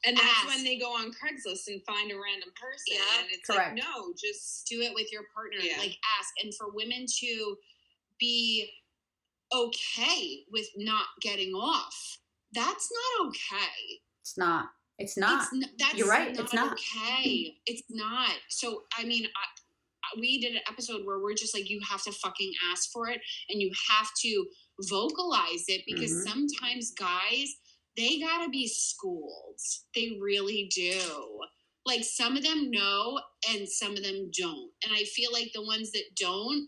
And that's when they go on Craigslist and find a random person. Yeah, and it's correct. like, no, just do it with your partner. Yeah. Like ask. And for women to be okay with not getting off, that's not okay. It's not. It's not. That's You're right. Not it's not okay. It's not. So I mean, we did an episode where we're just like, you have to fucking ask for it, and you have to vocalize it, because sometimes guys, they gotta be schooled. They really do. Like some of them know, and some of them don't. And I feel like the ones that don't,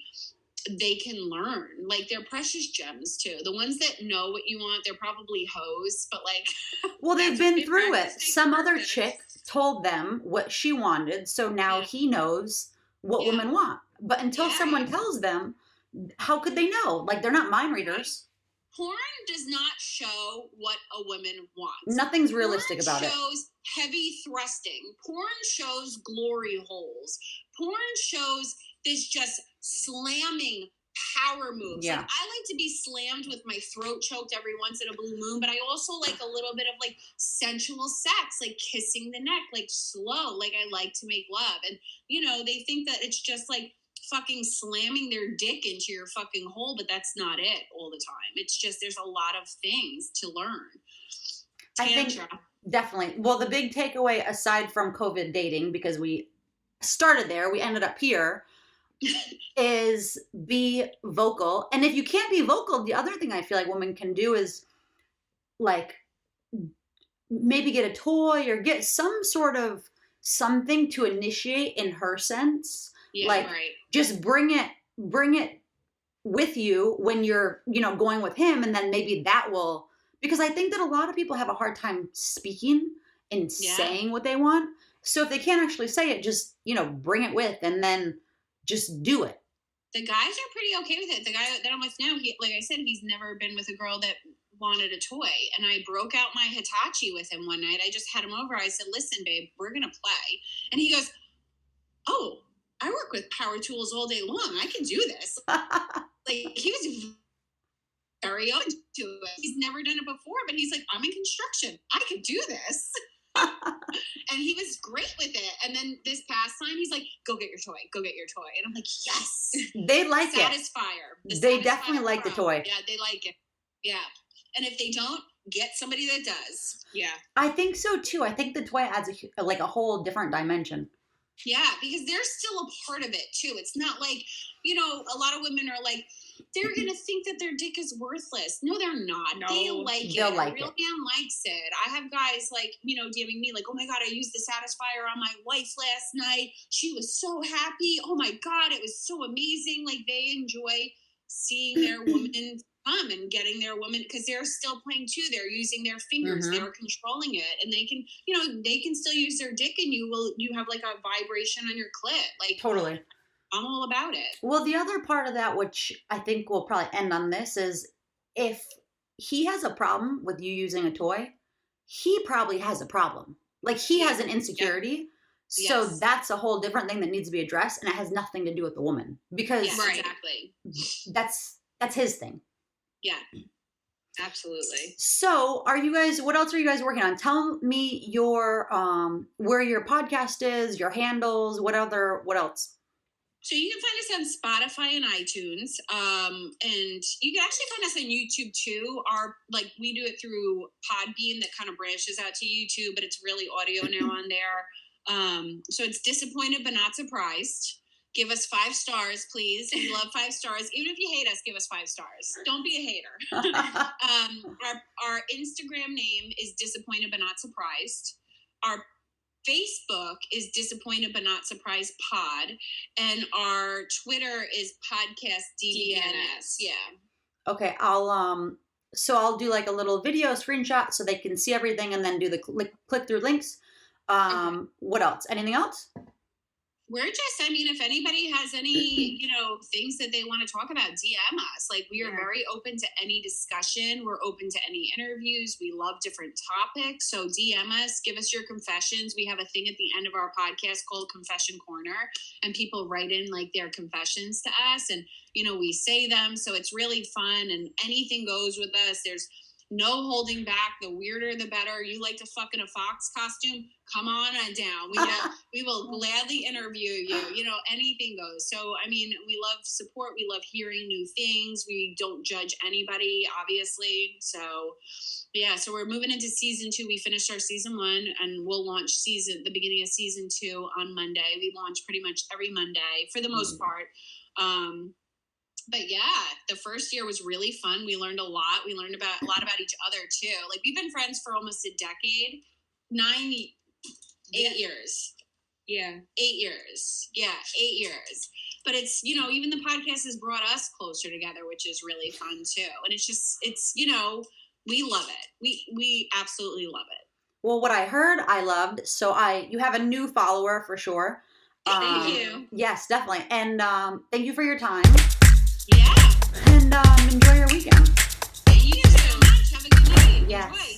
they can learn. Like they're precious gems too. The ones that know what you want, they're probably hoes, but like, well, they've been through it. Some other chick told them what she wanted, so now he knows what women want. But until someone tells them, how could they know? Like they're not mind readers. Porn does not show what a woman wants. Nothing's realistic about it. Porn shows heavy thrusting. Porn shows glory holes. Porn shows this just slamming power moves. Yeah. Like I like to be slammed with my throat choked every once in a blue moon, but I also like a little bit of like sensual sex, like kissing the neck, like slow, like I like to make love. And you know, they think that it's just like fucking slamming their dick into your fucking hole, but that's not it all the time. It's just there's a lot of things to learn. Tantra. I think definitely. Well, the big takeaway aside from COVID dating, because we started there, we ended up here, is be vocal. And if you can't be vocal, the other thing I feel like women can do is like maybe get a toy or get some sort of something to initiate in her sense. Yeah, like just bring it with you when you're, you know, going with him, and then maybe that will, because I think that a lot of people have a hard time speaking and saying what they want. So if they can't actually say it, just, you know, bring it with, and then just do it. The guys are pretty okay with it. The guy that I'm with now, he, like I said, he's never been with a girl that wanted a toy. And I broke out my Hitachi with him one night. I just had him over. I said, listen, babe, we're going to play. And he goes, oh, I work with power tools all day long. I can do this. Like, he was very open to it. He's never done it before, but he's like, I'm in construction. I could do this. And he was great with it. And then this past time, he's like, go get your toy. Go get your toy. And I'm like, yes. They like it. Satisfier. They definitely like the toy. Yeah, they like it. Yeah. And if they don't, get somebody that does. Yeah. I think so, too. I think the toy adds a whole different dimension. Yeah, because they're still a part of it, too. It's not like, you know, a lot of women are like, they're going to think that their dick is worthless. No, they're not. No, they like it. A real man likes it. I have guys like, you know, DMing me like, oh my God, I used the Satisfier on my wife last night. She was so happy. Oh my God, it was so amazing. Like they enjoy seeing their woman come and getting their woman, because they're still playing too. They're using their fingers. They're controlling it. And they can, you know, they can still use their dick, and you have like a vibration on your clit. Like totally. I'm all about it. Well, the other part of that, which I think we'll probably end on this, is if he has a problem with you using a toy, he probably has a problem. Like he has an insecurity. Yeah. So that's a whole different thing that needs to be addressed, and it has nothing to do with the woman, because exactly. That's his thing. Yeah. Absolutely. So what else are you guys working on? Tell me your where your podcast is, your handles, what else? So you can find us on Spotify and iTunes. And you can actually find us on YouTube too. We do it through Podbean that kind of branches out to YouTube, but it's really audio now on there. So it's Disappointed But Not Surprised. Give us 5 stars, please. We love 5 stars. Even if you hate us, give us 5 stars. Don't be a hater. Our Instagram name is Disappointed But Not Surprised. Our Facebook is Disappointed But Not Surprised Pod. And our Twitter is Podcast DBNS. Yeah. Okay, I'll do like a little video screenshot so they can see everything, and then do the click through links. What else? Anything else? We're just, I mean, if anybody has any, things that they want to talk about, DM us. Like, we are very open to any discussion. We're open to any interviews. We love different topics. So DM us, give us your confessions. We have a thing at the end of our podcast called Confession Corner, and people write in like their confessions to us, and, we say them. So it's really fun, and anything goes with us. There's no holding back. The weirder, the better. You like to fuck in a fox costume? Come on down. We will gladly interview you. Anything goes. So, I mean, we love support. We love hearing new things. We don't judge anybody, obviously. So, yeah. So we're moving into season 2. We finished our season 1, and we'll launch the beginning of season 2 on Monday. We launch pretty much every Monday for the most part. But yeah, the first year was really fun. We learned a lot. We learned a lot about each other too. Like, we've been friends for almost a decade. 8 years. Yeah. 8 years. Yeah, 8 years. But it's, even the podcast has brought us closer together, which is really fun too. And it's we love it. We absolutely love it. Well, what I heard, I loved. So you have a new follower for sure. Thank you. Yes, definitely. And thank you for your time. Yeah. And enjoy your weekend. Thank you so much. Have a good night. Yes. Enjoy.